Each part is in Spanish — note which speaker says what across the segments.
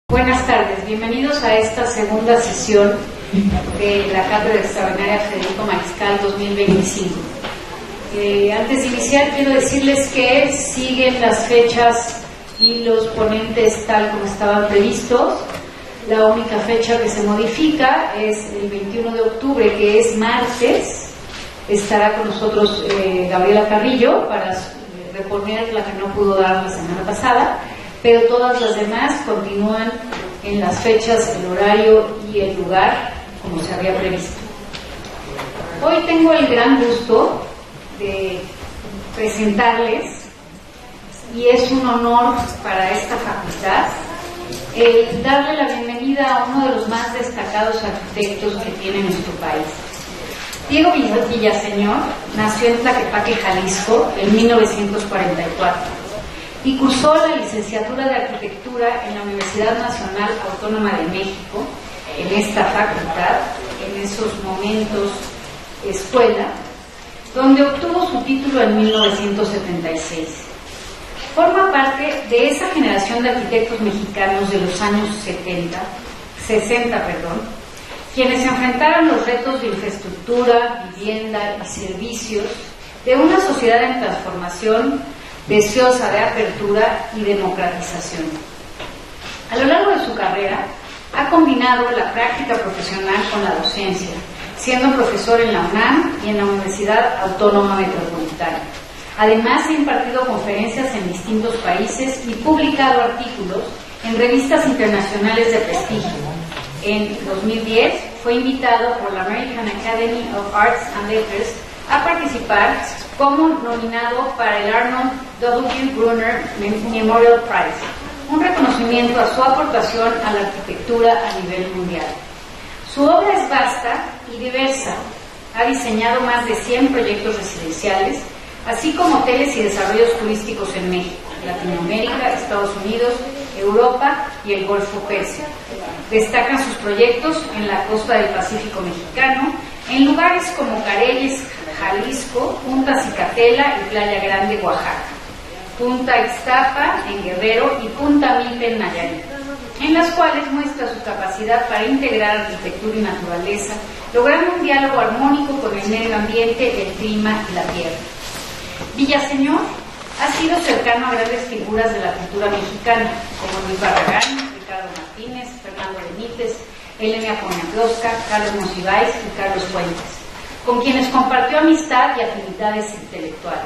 Speaker 1: Buenas tardes, bienvenidos a esta segunda sesión de la Cátedra Extraordinaria Federico Mariscal 2025. Antes de iniciar quiero decirles que siguen las fechas y los ponentes tal como estaban previstos. La única fecha que se modifica es el 21 de octubre, que es martes. Estará con nosotros Gabriela Carrillo para reponer la que no pudo dar la semana pasada, pero todas las demás continúan en las fechas, el horario y el lugar como se había previsto. Hoy tengo el gran gusto de presentarles, y es un honor para esta facultad, darle la bienvenida a uno de los más destacados arquitectos que tiene nuestro país. Diego Villaseñor nació en Tlaquepaque, Jalisco, en 1944. Y cursó la licenciatura de Arquitectura en la Universidad Nacional Autónoma de México, en esta facultad, en esos momentos escuela, donde obtuvo su título en 1976. Forma parte de esa generación de arquitectos mexicanos de los años 60, quienes enfrentaron los retos de infraestructura, vivienda y servicios de una sociedad en transformación, deseosa de apertura y democratización. A lo largo de su carrera, ha combinado la práctica profesional con la docencia, siendo profesor en la UNAM y en la Universidad Autónoma Metropolitana. Además, ha impartido conferencias en distintos países y publicado artículos en revistas internacionales de prestigio. En 2010, fue invitado por la American Academy of Arts and Letters a participar como nominado para el Arnold W. Brunner Memorial Prize, un reconocimiento a su aportación a la arquitectura a nivel mundial. Su obra es vasta y diversa. Ha diseñado más de 100 proyectos residenciales, así como hoteles y desarrollos turísticos en México, Latinoamérica, Estados Unidos, Europa y el Golfo Pérsico. Destacan sus proyectos en la costa del Pacífico mexicano, en lugares como Careles, Jalisco, Punta Cicatela y Playa Grande, Oaxaca, Punta Ixtapa en Guerrero y Punta Milpa en Nayarit, en las cuales muestra su capacidad para integrar arquitectura y naturaleza, logrando un diálogo armónico con el medio ambiente, el clima y la tierra. Villaseñor ha sido cercano a grandes figuras de la cultura mexicana, como Luis Barragán, Ricardo Martínez, Fernando Benítez, Elena Poniatowska, Carlos Monsiváis y Carlos Fuentes, con quienes compartió amistad y afinidades intelectuales.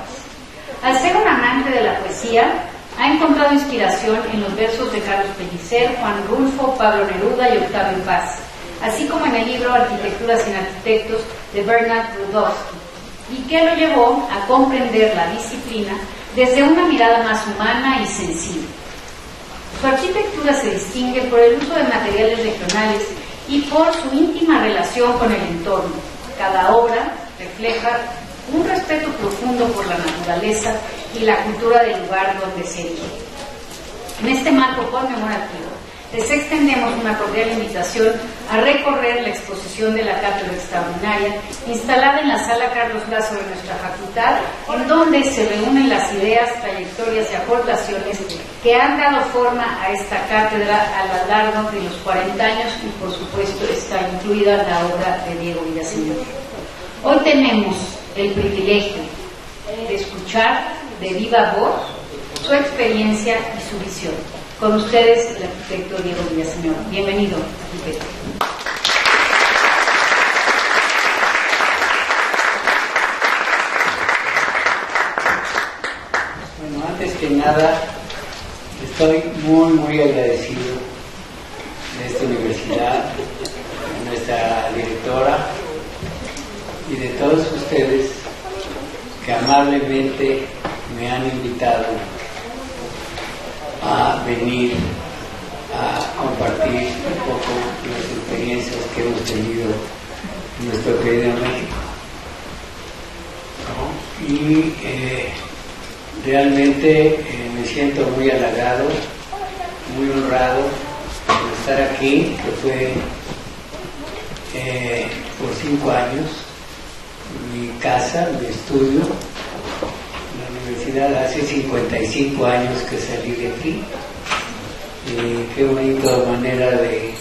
Speaker 1: Al ser un amante de la poesía, ha encontrado inspiración en los versos de Carlos Pellicer, Juan Rulfo, Pablo Neruda y Octavio Paz, así como en el libro Arquitectura sin arquitectos de Bernard Rudowski, y que lo llevó a comprender la disciplina desde una mirada más humana y sensible. Su arquitectura se distingue por el uso de materiales regionales y por su íntima relación con el entorno. Cada obra refleja un respeto profundo por la naturaleza y la cultura del lugar donde se erige. En este marco conmemorativo, les extendemos una cordial invitación a recorrer la exposición de la Cátedra Extraordinaria, instalada en la Sala Carlos Lazo de nuestra facultad, en donde se reúnen las ideas, trayectorias y aportaciones que han dado forma a esta cátedra a lo largo de los 40 años, y por supuesto está incluida la obra de Diego Villaseñor. Hoy tenemos el privilegio de escuchar de viva voz su experiencia y su visión. Con ustedes, el arquitecto Diego Villaseñor. Bienvenido, arquitecto.
Speaker 2: Bueno, antes que nada, estoy muy agradecido de esta universidad, de nuestra directora y de todos ustedes que amablemente me han invitado a venir a compartir un poco las experiencias que hemos tenido en nuestro querido México. Y realmente me siento muy halagado, muy honrado por estar aquí, que fue por 5 años mi casa, mi estudio. Hace 55 años que salí de aquí y qué bonita manera de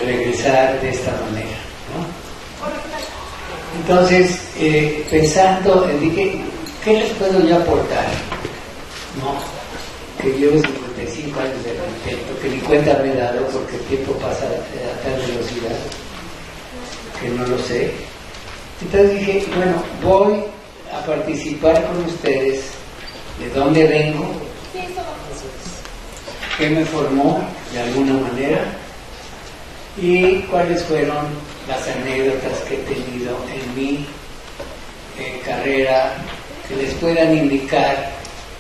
Speaker 2: regresar de esta manera, ¿no? Entonces, pensando, dije, ¿qué les puedo yo aportar? ¿No? Que llevo 55 años de arquitecto, que ni cuenta me he dado porque el tiempo pasa a tal velocidad que no lo sé. Entonces dije, bueno, voy a participar con ustedes de dónde vengo, qué me formó de alguna manera y cuáles fueron las anécdotas que he tenido en mi carrera que les puedan indicar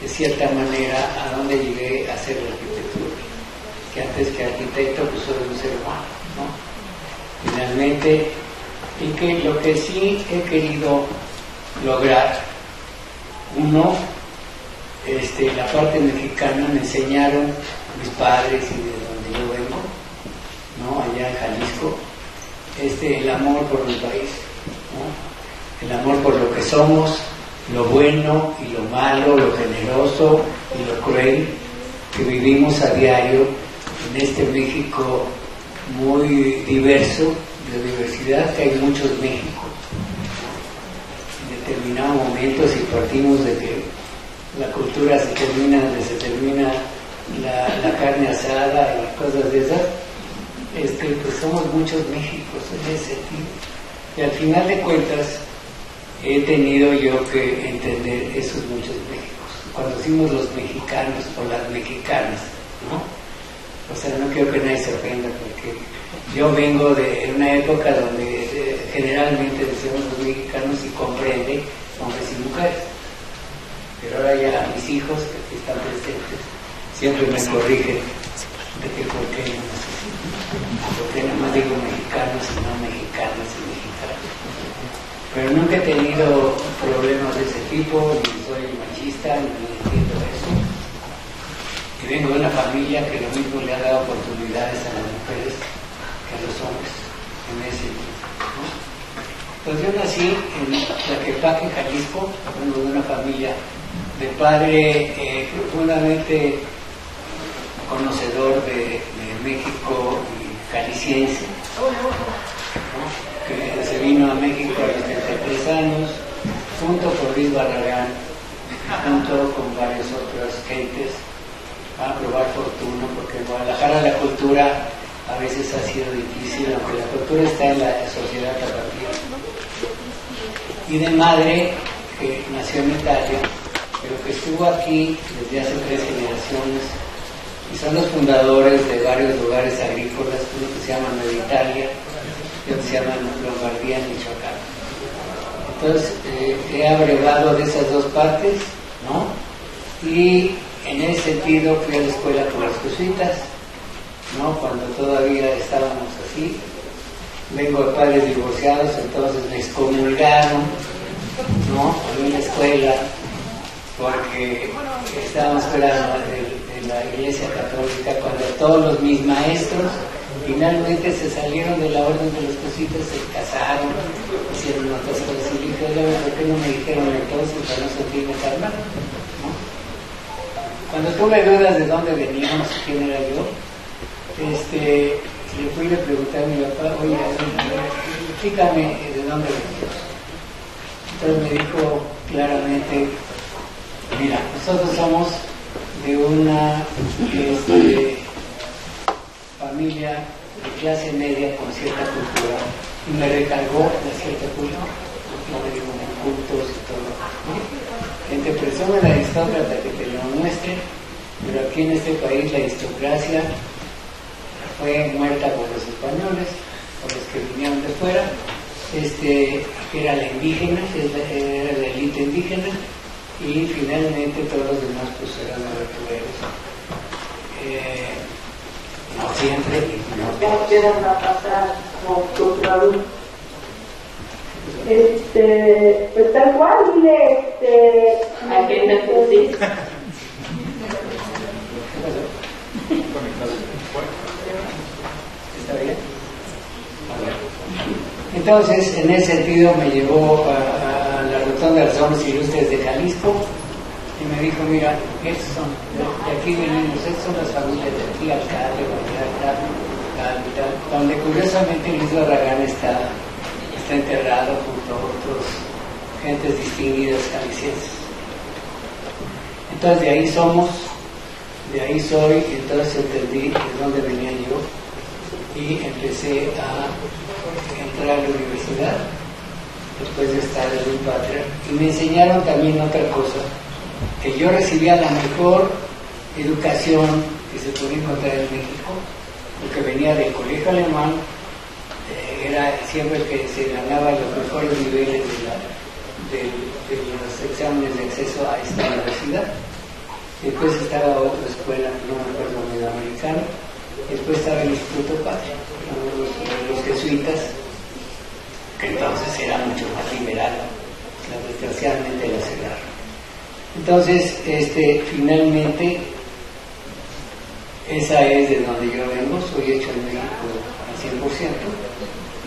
Speaker 2: de cierta manera a dónde llegué a hacer la arquitectura, que antes que arquitecto pues soy un ser humano, ¿no? Finalmente, y que lo que sí he querido lograr, uno, la parte mexicana me enseñaron mis padres y de donde yo vengo, ¿no? Allá en Jalisco, el amor por mi país, ¿no? El amor por lo que somos, lo bueno y lo malo, lo generoso y lo cruel que vivimos a diario en este México muy diverso, de diversidad, que hay muchos Méxicos. En determinados momentos, si partimos de que la cultura se termina donde se termina la carne asada y cosas de esas, pues somos muchos Méxicos en ese sentido. Y al final de cuentas, he tenido yo que entender esos muchos Méxicos. Cuando decimos los mexicanos o las mexicanas, ¿no? O sea, no quiero que nadie se ofenda porque yo vengo de una época donde generalmente decimos los mexicanos y comprende hombres y mujeres. Pero ahora ya mis hijos que aquí están presentes siempre me corrigen de que por qué no sé, porque nada más digo mexicanos y no mexicanas y mexicanos. Pero nunca he tenido problemas de ese tipo, ni soy machista, ni entiendo eso. Y vengo de una familia que lo mismo le ha dado oportunidades a las mujeres que a los hombres, en ese sentido, ¿no? Pues yo nací en Tlaquepaque, Jalisco, vengo de una familia de padre profundamente conocedor de México y jalisciense, ¿no? Que se vino a México a los 33 años, junto con Luis Barragán, junto con varias otras gentes, a probar fortuna, porque en Guadalajara la cultura a veces ha sido difícil, aunque la cultura está en la sociedad tapatía. Y de madre, que nació en Italia, pero que estuvo aquí desde hace 3 generaciones, y son los fundadores de varios lugares agrícolas, uno que se llama Nueva Italia, y otro se llama Lombardía, Michoacán. Entonces, he abrevado de esas dos partes, ¿no? Y en ese sentido fui a la escuela con los jesuitas, ¿no? Cuando todavía estábamos así. Vengo de padres divorciados, entonces me excomulgaron, ¿no? En la escuela, porque estábamos esperando en la iglesia católica, cuando todos los mis maestros finalmente se salieron de la orden de los jesuitas, se casaron, hicieron otras cosas, y dije, ¿por qué no me dijeron entonces para no sentirme tan mal? ¿No? Cuando tuve dudas de dónde veníamos, quién era yo, le fui a preguntar a mi papá, oye, explícame de dónde venimos. Entonces me dijo claramente, mira, nosotros somos de una familia de clase media con cierta cultura, y me recargó la cierta cultura, no me digo cultos y todo, ¿no? Gente, presume la aristócrata que te lo muestre, pero aquí en este país la aristocracia fue muerta por los españoles, por los que vinieron de fuera, que era la indígena, era la élite indígena, y finalmente todos los demás pues eran aventureros. No siempre, no.
Speaker 3: Ya quieran pasar como cultural. Pues tal cual, dile, agenda sí.
Speaker 2: ¿Está bien? Entonces, en ese sentido me llevó a la Rotonda de los Hombres Ilustres de Jalisco, y me dijo, mira, estos son, de aquí venimos, estas son las familias de aquí, alcalde, donde curiosamente Luis Barragán está enterrado junto a otros gentes distinguidas calicienses. Entonces de ahí somos, de ahí soy, y entonces entendí de dónde venía yo y empecé a entrar a la universidad después de estar en un patria, y me enseñaron también otra cosa, que yo recibía la mejor educación que se podía encontrar en México, porque venía del colegio alemán, era siempre que se ganaba los mejores niveles de los exámenes de acceso a esta universidad. Después estaba otra escuela, no me acuerdo, americana, después estaba el Instituto Patria, los jesuitas, que entonces era mucho más liberal, desgraciadamente la cerraron. Entonces, finalmente, esa es de donde yo vengo, soy hecho en México al 100%,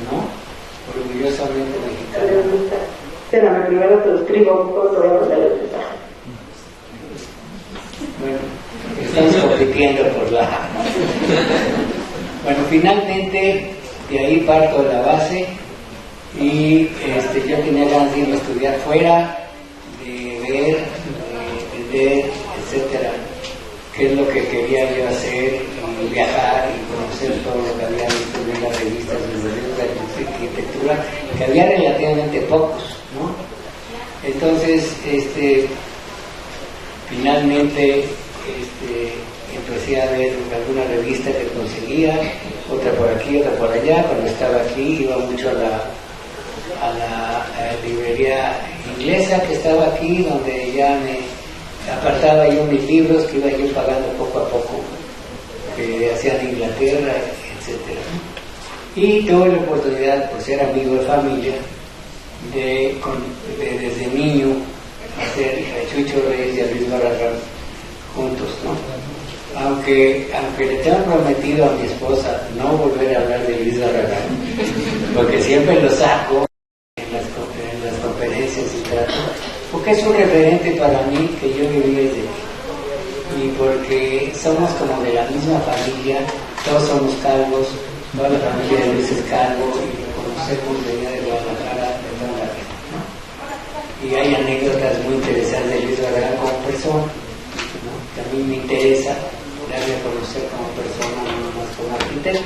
Speaker 2: ¿no? Orgullosamente mexicano.
Speaker 3: Espérame, primero te lo escribo un poco, voy a el mensaje.
Speaker 2: Bueno, estamos compitiendo por la... Bueno, finalmente, de ahí parto de la base, y yo tenía ganas de irme a estudiar fuera, de ver, de entender, etcétera, qué es lo que quería yo hacer, y viajar y conocer todo lo que había visto en las revistas de los libros de arquitectura, que había relativamente pocos, ¿no? Entonces, finalmente empecé a ver alguna revista que conseguía, otra por aquí, otra por allá. Cuando estaba aquí iba mucho a la librería inglesa que estaba aquí, donde ya me apartaba yo mis libros que iba yo pagando poco a poco, que hacían Inglaterra, etcétera. Y tuve la oportunidad, por ser amigo de familia, de desde niño hacer a Chucho Reyes y a Luis Barragán juntos, ¿no? Aunque le tengo prometido a mi esposa no volver a hablar de Luis Barragán, porque siempre lo saco en las conferencias y trato, porque es un referente para mí que yo viví desde niño, y porque somos como de la misma familia, todos somos calvos, toda la familia de Luis es calvo, y lo conocemos de allá de Guadalajara, de toda la vida, ¿no? Y hay anécdotas muy interesantes de Luis Barragán como persona, ¿no? Que a mí me interesa darle a conocer como persona, no más como arquitecto.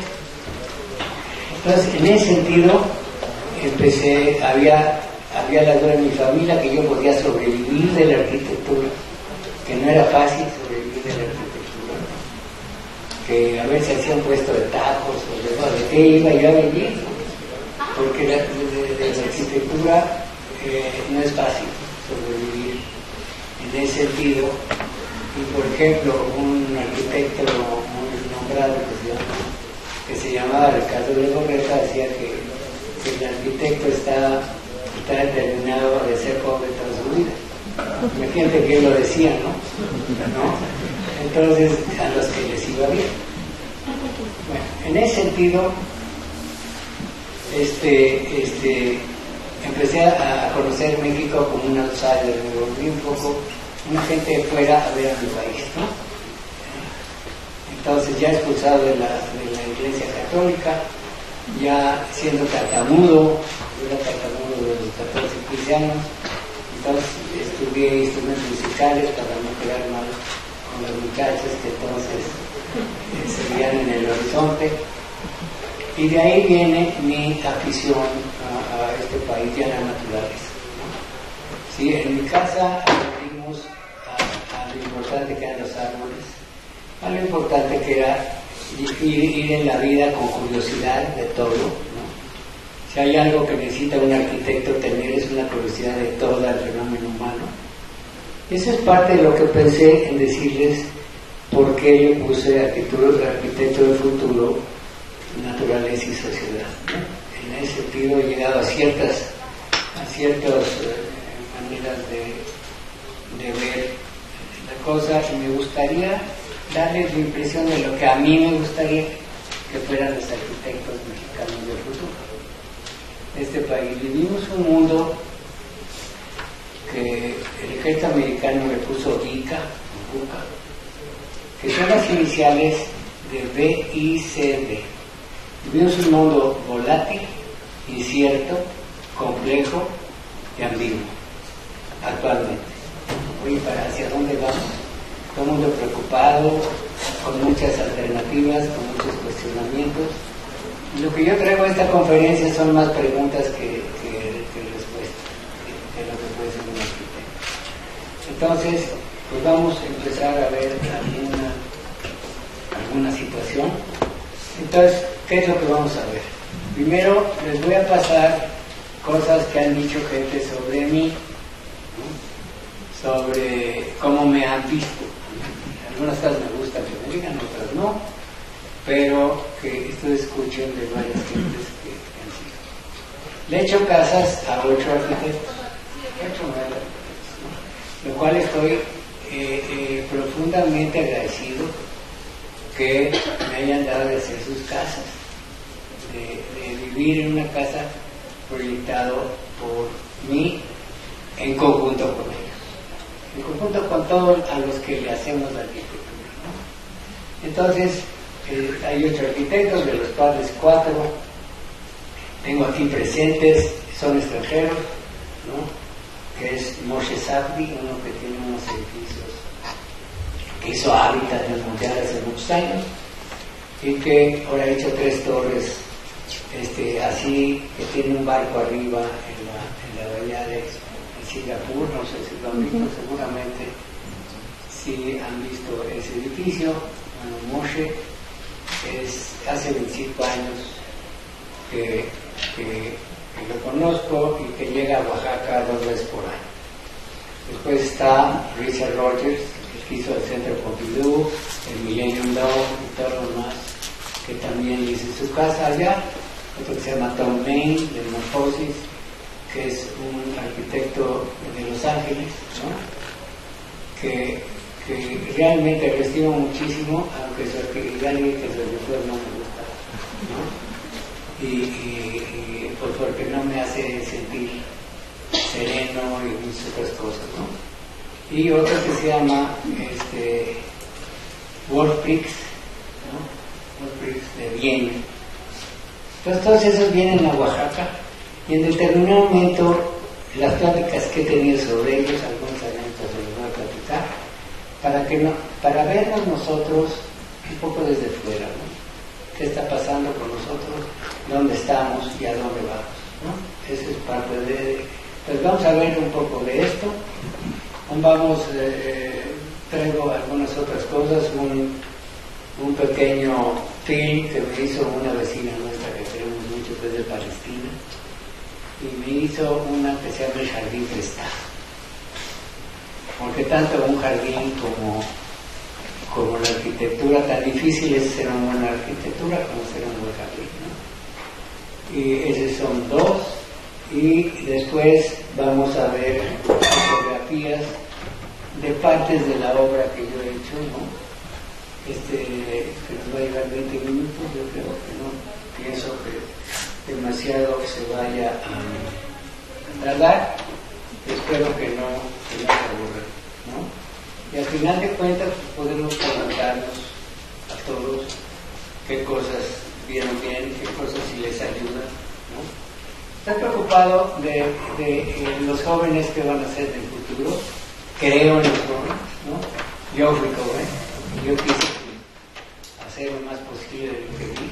Speaker 2: Entonces, en ese sentido, había la duda en mi familia que yo podía sobrevivir de la arquitectura, que no era fácil sobrevivir de la arquitectura, que a ver si hacían puesto de tacos o de qué iba yo a vivir, porque de la arquitectura no es fácil sobrevivir en ese sentido. Y por ejemplo, un arquitecto muy nombrado que se llamaba Ricardo de Gorreta decía que el arquitecto está determinado a ser pobre toda su vida. Imagínate que él lo decía, ¿no? Entonces, a los que les iba bien. Bueno, en ese sentido, empecé a conocer México como un outsider, me volví un poco una gente de fuera a ver a mi país, ¿no? Entonces, ya expulsado de la Iglesia Católica, ya siendo tartamudo, yo era tartamudo de los 14, 15 años, entonces estudié instrumentos musicales para no quedar mal con las muchachas que entonces se veían en el horizonte, y de ahí viene mi afición a este país y a la naturaleza, ¿no? Sí, en mi casa aprendimos a lo importante que eran los árboles, a lo importante que era ir en la vida con curiosidad de todo, ¿no? Si hay algo que necesita un arquitecto tener es una curiosidad de todo el fenómeno humano. Eso es parte de lo que pensé en decirles por qué le puse arquitecto del futuro, naturaleza y sociedad, ¿no? En ese sentido he llegado a ciertas maneras de ver la cosa, y me gustaría darles la impresión de lo que a mí me gustaría que fueran los arquitectos mexicanos del futuro. Este país, vivimos un mundo que el ejército americano le puso iniciales de BICD. Vivimos un mundo volátil, incierto, complejo y ambiguo actualmente. Oye, ¿hacia dónde vamos? Todo el mundo preocupado, con muchas alternativas, con muchos cuestionamientos. Lo que yo traigo a esta conferencia son más preguntas que respuestas de lo que puede ser un arquitecto. Entonces, pues vamos a empezar a ver alguna situación. Entonces, ¿qué es lo que vamos a ver? Primero, les voy a pasar cosas que han dicho gente sobre mí, ¿no? Sobre cómo me han visto. Algunas cosas me gusta que me digan, otras no, pero que ustedes escuchen de varias gentes que han sido. Le he hecho casas a 8 arquitectos, 8 o 9 arquitectos, ¿no? Lo cual estoy profundamente agradecido que me hayan dado de hacer sus casas, de vivir en una casa proyectado por mí en conjunto con ellos, en conjunto con todos a los que le hacemos la arquitectura, ¿no? Entonces, hay 8 arquitectos, de los cuales 4 tengo aquí presentes, son extranjeros, ¿no? Que es Moshe Safdie, uno que tiene unos edificios que hizo hábitat en el mundial hace muchos años y que ahora ha hecho 3 torres así, que tiene un barco arriba en la bahía de Singapur. No sé si lo han visto, seguramente sí han visto ese edificio. Bueno, Moshe hace 25 años que lo conozco y que llega a Oaxaca 2 veces por año. Después está Richard Rogers, que hizo el Centro Pompidou, el Millennium Dome y todo lo demás, que también hizo su casa allá. Otro que se llama Tom Main, de Morphosis, que es un arquitecto de Los Ángeles, ¿no? que realmente lo estimo muchísimo, aunque su actividad y que su editor no me gusta, ¿no? Y pues porque no me hace sentir sereno y muchas otras cosas, ¿no? Y otro que se llama Wolfprix, ¿no? Wolfprix de Viena. Entonces todos esos vienen a Oaxaca y en determinado momento las pláticas que he tenido sobre ellos, algunos eventos los voy a platicar, para vernos nosotros un poco desde fuera, ¿no? ¿Qué está pasando con nosotros? ¿Dónde estamos y a dónde vamos? ¿No? Esa es parte de... Pues vamos a ver un poco de esto. Traigo algunas otras cosas, un pequeño film que me hizo una vecina nuestra que queremos mucho, que es de Palestina, y me hizo una que se llama El Jardín Prestado, porque tanto un jardín como la arquitectura, tan difícil es ser una buena arquitectura como ser un buen jardín, ¿no? Y esos son 2, y después vamos a ver fotografías de partes de la obra que yo he hecho, ¿no? Que nos va a llevar 20 minutos, yo creo que no pienso que demasiado se vaya a tratar, espero que no se aburra, ¿no? Y al final de cuentas pues, podemos preguntarnos a todos qué cosas vieron bien, qué cosas sí les ayudan, ¿no? Estoy preocupado de los jóvenes que van a ser en el futuro, creo en los jóvenes, ¿no? Yo fui joven, yo quise hacer lo más posible de lo que vi.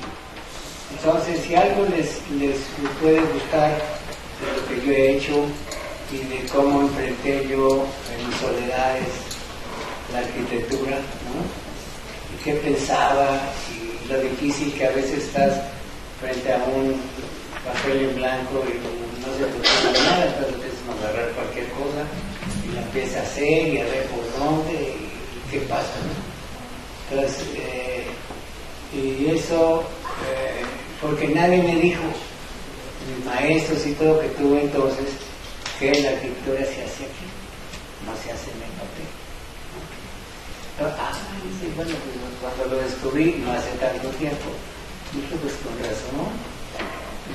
Speaker 2: Entonces, si algo les puede gustar de lo que yo he hecho y de cómo enfrenté yo en mis soledades la arquitectura, ¿no? Y qué pensaba y lo difícil que a veces estás frente a un papel en blanco y no se te ocurre nada, entonces empiezas a agarrar cualquier cosa y la empiezas a hacer y a ver por dónde y qué pasa, ¿no? Entonces, y eso, porque nadie me dijo, mis maestros y todo que tuve entonces, que la arquitectura se hace aquí, no se hace en el papel, ¿no? Sí, bueno, pues cuando lo descubrí, no hace tanto tiempo, dije, pues con razón,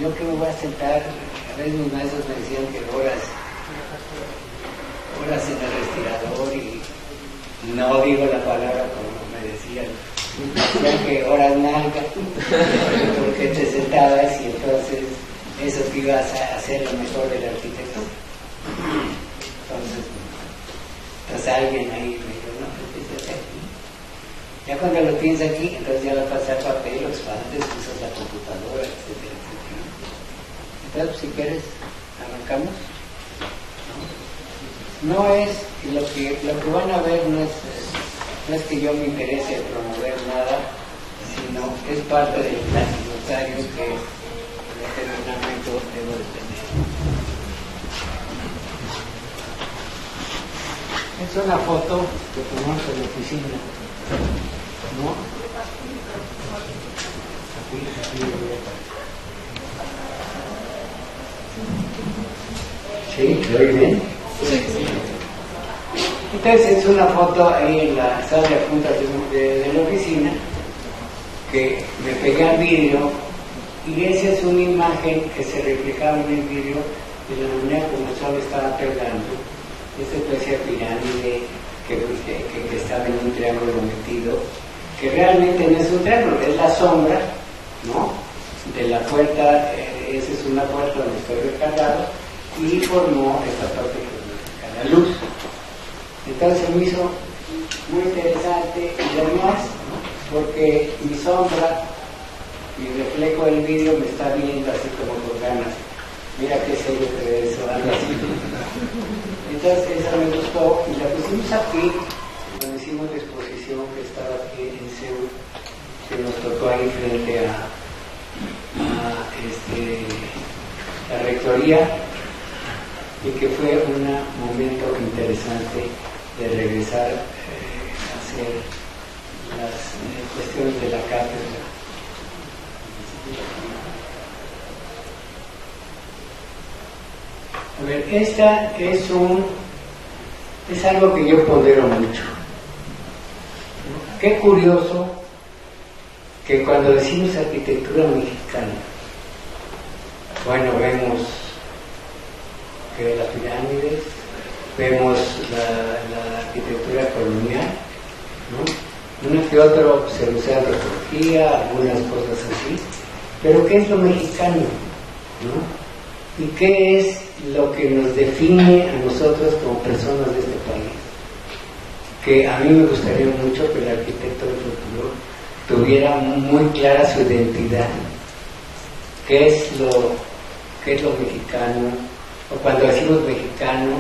Speaker 2: yo que me voy a sentar, a veces mis maestros me decían que horas en el respirador y no digo la palabra como me decían Ya que horas nalga, porque te sentabas y entonces eso te ibas a hacer lo mejor del arquitecto. Entonces alguien ahí me dijo, no, pues es aquí. Ya cuando lo tienes aquí, entonces ya va a pasar papel, lo expandes, usas la computadora, etcétera, etcétera. Entonces, si quieres, arrancamos. No es, lo que van a ver no es que yo me interese promover nada, sino es parte del anecdotario que en este momento debo de tener. Es una foto que tomamos en la oficina, ¿no? ¿Sí? ¿Lo oí bien? Sí. Entonces es una foto ahí en la sala de juntas de la oficina que me pegué al vidrio, y esa es una imagen que se replicaba en el vidrio de la manera como el sol estaba pegando. Esta especie de pirámide que estaba en un triángulo metido, que realmente no es un triángulo, es la sombra, ¿no?, de la puerta. Esa es una puerta donde estoy recargado, y formó esta parte que refleja la luz. Entonces se me hizo muy interesante, y además porque mi sombra, mi reflejo del vidrio me está viendo así como con ganas. Mira qué serio que ve eso, algo así. Entonces esa me gustó y la pusimos aquí, cuando hicimos la exposición que estaba aquí en Seúl, que nos tocó ahí frente a la rectoría, y que fue un momento interesante de regresar a hacer las cuestiones de la cátedra. A ver, esta es algo que yo pondero mucho. Qué curioso que cuando decimos arquitectura mexicana, bueno, vemos que las pirámides, vemos la arquitectura colonial, ¿no? Uno que otro se usa antropología, algunas cosas así, pero ¿qué es lo mexicano? ¿No? ¿Y qué es lo que nos define a nosotros como personas de este país? Que a mí me gustaría mucho que el arquitecto del futuro tuviera muy clara su identidad. ¿Qué es lo mexicano? O cuando decimos mexicano,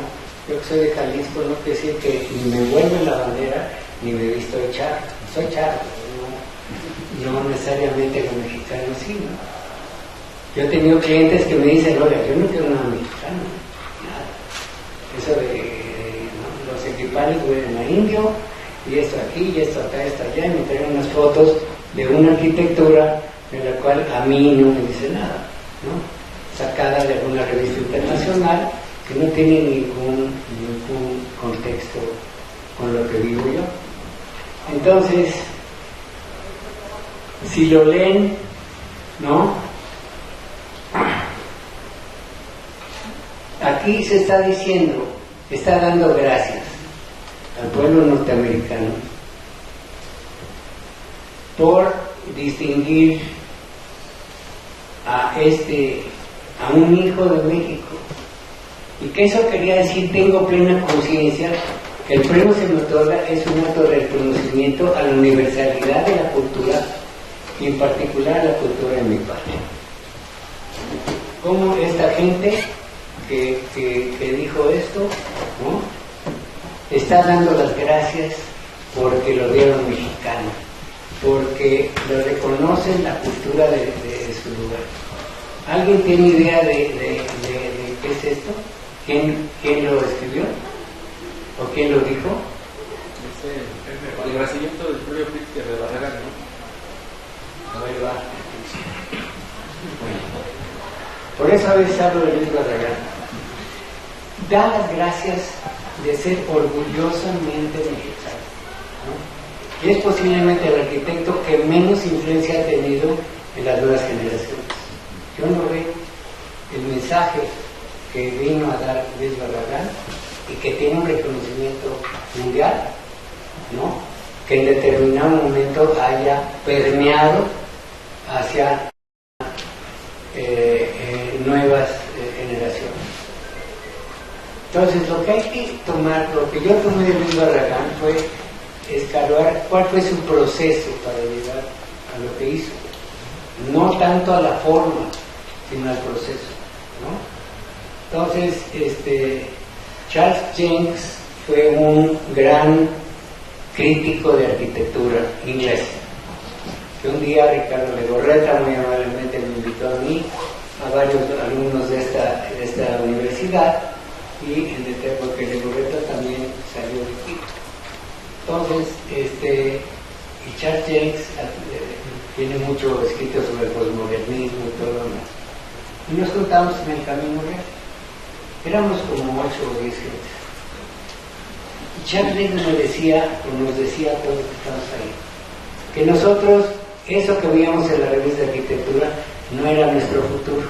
Speaker 2: yo que soy de Jalisco, no quiere decir que ni me vuelve la bandera ni me visto de charro. Soy charro, no necesariamente lo mexicano sí, ¿no? Yo he tenido clientes que me dicen, oiga, yo no quiero nada mexicano, nada. Eso ¿no? Los equipales huelen a indio, y esto aquí, y esto acá, esto allá, y me traen unas fotos de una arquitectura de la cual a mí no me dice nada, ¿no? Sacada de alguna revista internacional que no tiene ningún contexto con lo que vivo yo. Entonces, si lo leen, ¿no? Aquí se está diciendo, está dando gracias al pueblo norteamericano por distinguir a un hijo de México, y que eso quería decir, tengo plena conciencia que el premio se me otorga es un acto de reconocimiento a la universalidad de la cultura, y en particular a la cultura de mi patria. Como esta gente que dijo esto, ¿no?, está dando las gracias porque lo dieron mexicano, porque lo reconocen la cultura de su lugar. ¿Alguien tiene idea de qué es esto? ¿Quién lo escribió? ¿O quién lo dijo?
Speaker 4: El brasileño del propio Príncipe de Barragán, ¿no?
Speaker 2: Ahí va. Bueno, por eso a veces hablo de Luis Barragán. Da las gracias de ser orgullosamente mexicano, ¿no? Y es posiblemente el arquitecto que menos influencia ha tenido en las nuevas generaciones. Yo no veo el mensaje que vino a dar Luis Barragán y que tiene un reconocimiento mundial, ¿no?, que en determinado momento haya permeado hacia nuevas generaciones. Entonces, lo que hay que tomar, lo que yo tomé de Luis Barragán fue escarbar cuál fue su proceso para llegar a lo que hizo. No tanto a la forma, sino al proceso, ¿no? Entonces, Charles Jencks fue un gran crítico de arquitectura inglés, que un día Ricardo Legorreta muy amablemente me invitó a mí, a varios alumnos de esta universidad, y porque Legorreta también salió de aquí. Entonces, y Charles Jencks tiene mucho escrito sobre el posmodernismo y todo lo demás. Y nos juntamos en el Camino Real. Éramos como 8 o 10 gentes. Y Charles Jencks nos decía a todos los que estamos ahí, que nosotros, eso que veíamos en la revista de arquitectura, no era nuestro futuro,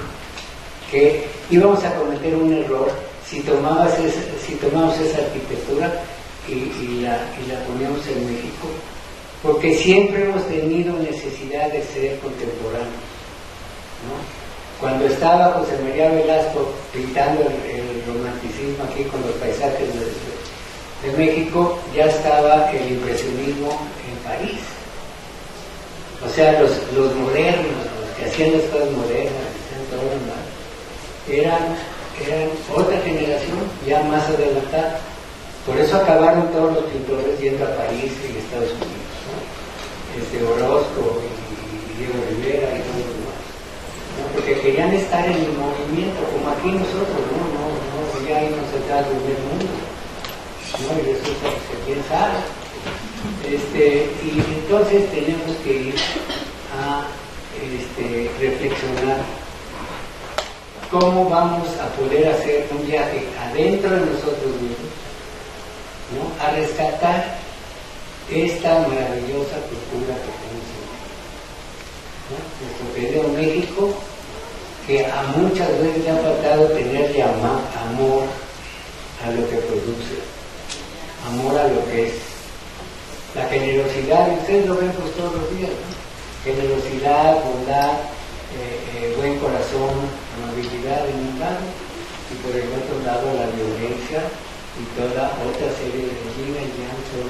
Speaker 2: que íbamos a cometer un error si tomamos esa arquitectura y la poníamos en México, porque siempre hemos tenido necesidad de ser contemporáneos, ¿no? Cuando estaba José María Velasco pintando el romanticismo aquí con los paisajes de México, ya estaba el impresionismo en París. O sea, los modernos, los que hacían las cosas modernas, todo lo demás, eran otra generación ya más adelantada. Por eso acabaron todos los pintores yendo a París y Estados Unidos, ¿no? Orozco y Diego Rivera y todo lo demás, ¿no? Porque querían estar en el movimiento, como aquí nosotros, no, ya ahí no se trata del mundo, ¿no? Y resulta que quién sabe. Y entonces tenemos que ir a reflexionar cómo vamos a poder hacer un viaje adentro de nosotros mismos, ¿no? A rescatar esta maravillosa cultura que tenemos en México, ¿no? Nuestro querido México, que a muchas veces le ha faltado tenerle amor a lo que produce, amor a lo que es. La generosidad, y ustedes lo ven pues todos los días, ¿no? Generosidad, bondad, buen corazón, amabilidad en un lado, y por el otro lado la violencia y toda otra serie de vida y llanto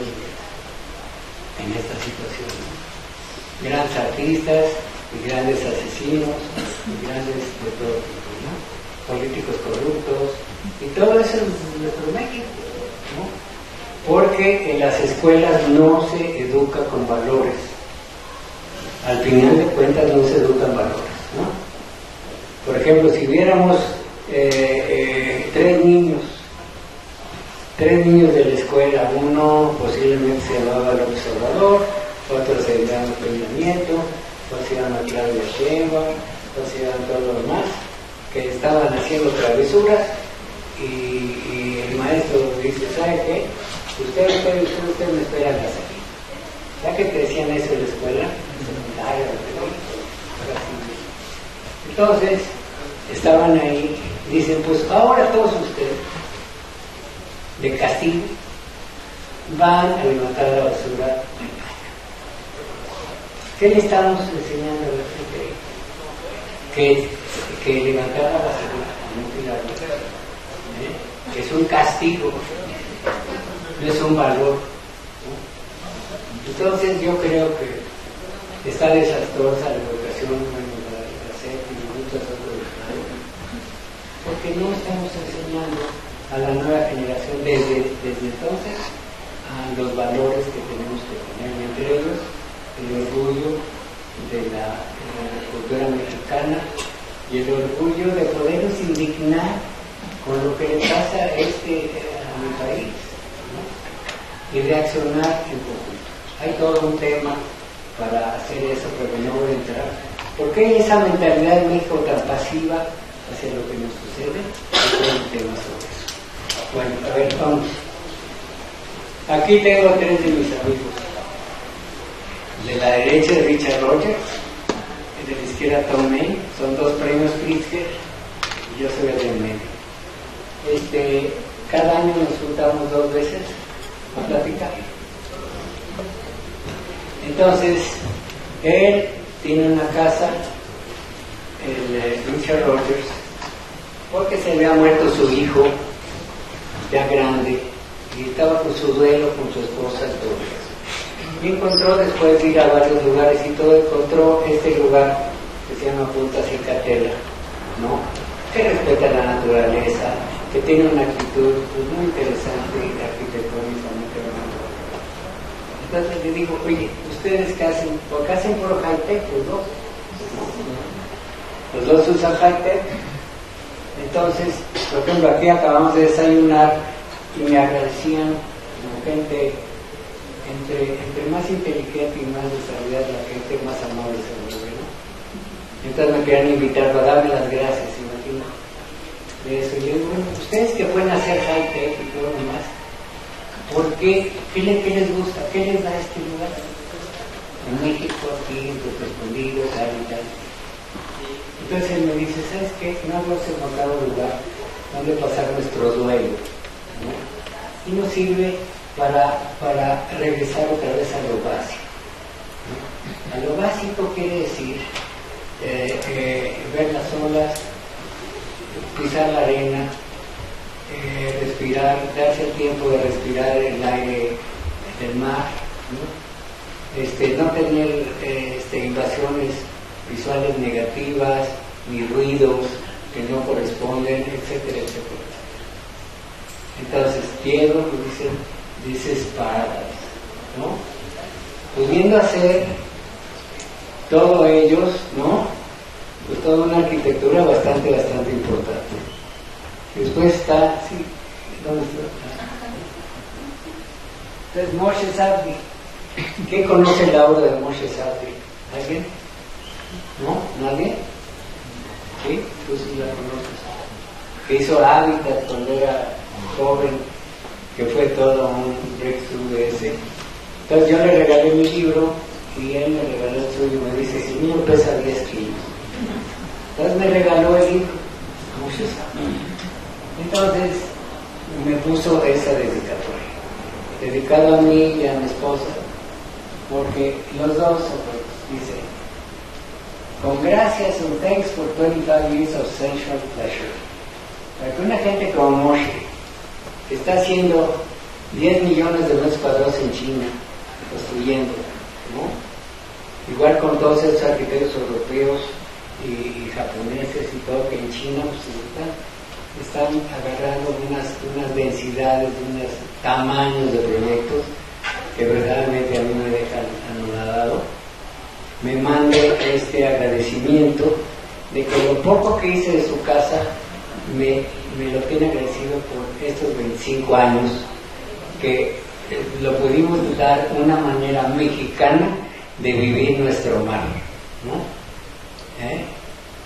Speaker 2: en esta situación, ¿no? Grandes artistas y grandes asesinos y grandes de todo tipo, ¿no? Políticos corruptos y todo eso es nuestro México, ¿no? Porque en las escuelas no se educa con valores. Al final de cuentas no se educan valores, ¿no? Por ejemplo, si viéramos 3 niños de la escuela, uno posiblemente se llamaba López Obrador, otro se llamaba Peña Nieto, otro se llama Claudia Sheinbaum, otro se llama todos los demás, que estaban haciendo travesuras y el maestro dice, ¿sabe qué? Usted me espera en la salida. Ya que te decían eso en la escuela, entonces estaban ahí, dicen, pues ahora todos ustedes, de castigo, van a levantar la basura. ¿Qué le estamos enseñando a la gente? Que levantar la basura, no tirarla, que es un castigo, no es un valor, ¿no? Entonces yo creo que está desastrosa la educación, la SEP y muchas otras cosas, porque no estamos enseñando a la nueva generación desde entonces a los valores que tenemos que tener, entre ellos el orgullo de la cultura mexicana y el orgullo de podernos indignar con lo que le pasa a mi país, ¿no? Y reaccionar en conjunto. Hay todo un tema para hacer eso, pero no voy a entrar. ¿Por qué esa mentalidad en México tan pasiva hacia lo que nos sucede? Hay todo un tema sobre eso. Bueno, a ver, vamos. Aquí tengo 3 de mis amigos. De la derecha Richard Rogers, de la izquierda Tom May, son 2 premios Pritzker y yo soy el del medio. Cada año nos juntamos 2 veces a platicar. Entonces, él tiene una casa, el Richard Rogers, porque se había muerto su hijo, ya grande, y estaba con su duelo, con su esposa y todo eso. Y encontró, después de ir a varios lugares y todo, encontró este lugar que se llama Punta Cicatela, ¿no? Que respeta la naturaleza, que tiene una actitud pues, muy interesante arquitectónicamente hablando. Entonces le digo, oye, ¿ustedes qué hacen? Porque hacen puro high-tech los dos. Los dos usan high-tech. Entonces, por ejemplo, aquí acabamos de desayunar y me agradecían como gente, entre más inteligente y más desarrollada la gente, más amable se vuelve, ¿no? Entonces me querían invitar para darme las gracias, imagino. De eso, y yo digo, bueno, ustedes que pueden hacer high-tech y todo lo demás, ¿por qué? ¿Qué les gusta? ¿Qué les da este lugar? En México, aquí, en los escondidos, tal y tal. Entonces él me dice, ¿sabes qué? No hemos encontrado un lugar donde pasar nuestro duelo, ¿no? Y nos sirve para regresar otra vez a lo básico, ¿no? A lo básico quiere decir ver las olas, pisar la arena, respirar, darse el tiempo de respirar el aire del mar, ¿no? No tener invasiones visuales negativas, ni ruidos que no corresponden, etcétera, etcétera. Entonces, Diego dice Paradise, ¿no? Pudiendo hacer todo ellos, ¿no? Pues toda una arquitectura bastante importante. Después está, sí, ¿dónde está? Entonces, Moshe Safdie. ¿Qué conoce la obra de Moshe Safdie? ¿Alguien? ¿No? ¿Nadie? ¿Sí? Tú sí la conoces. Que hizo Hábitat cuando era joven, que fue todo un breakthrough de ese. Entonces yo le regalé mi libro y él me regaló el suyo y me dice, el mío pesa 10 kilos. Entonces me regaló el libro. Moshe Safdie. Entonces me puso esa dedicatoria, dedicado a mí y a mi esposa, porque los dos dice, con gracias and thanks for 25 years of sensual pleasure. Para que una gente como Moshe, que está haciendo 10 millones de metros cuadrados en China, construyendo, ¿no? Igual con todos esos arquitectos europeos y japoneses y todo, que en China pues, están agarrando unas densidades, unos tamaños de proyectos que verdaderamente a mí me dejan anonadado. Me mande este agradecimiento de que lo poco que hice de su casa me lo tiene agradecido por estos 25 años que lo pudimos dar una manera mexicana de vivir nuestro mar, ¿no?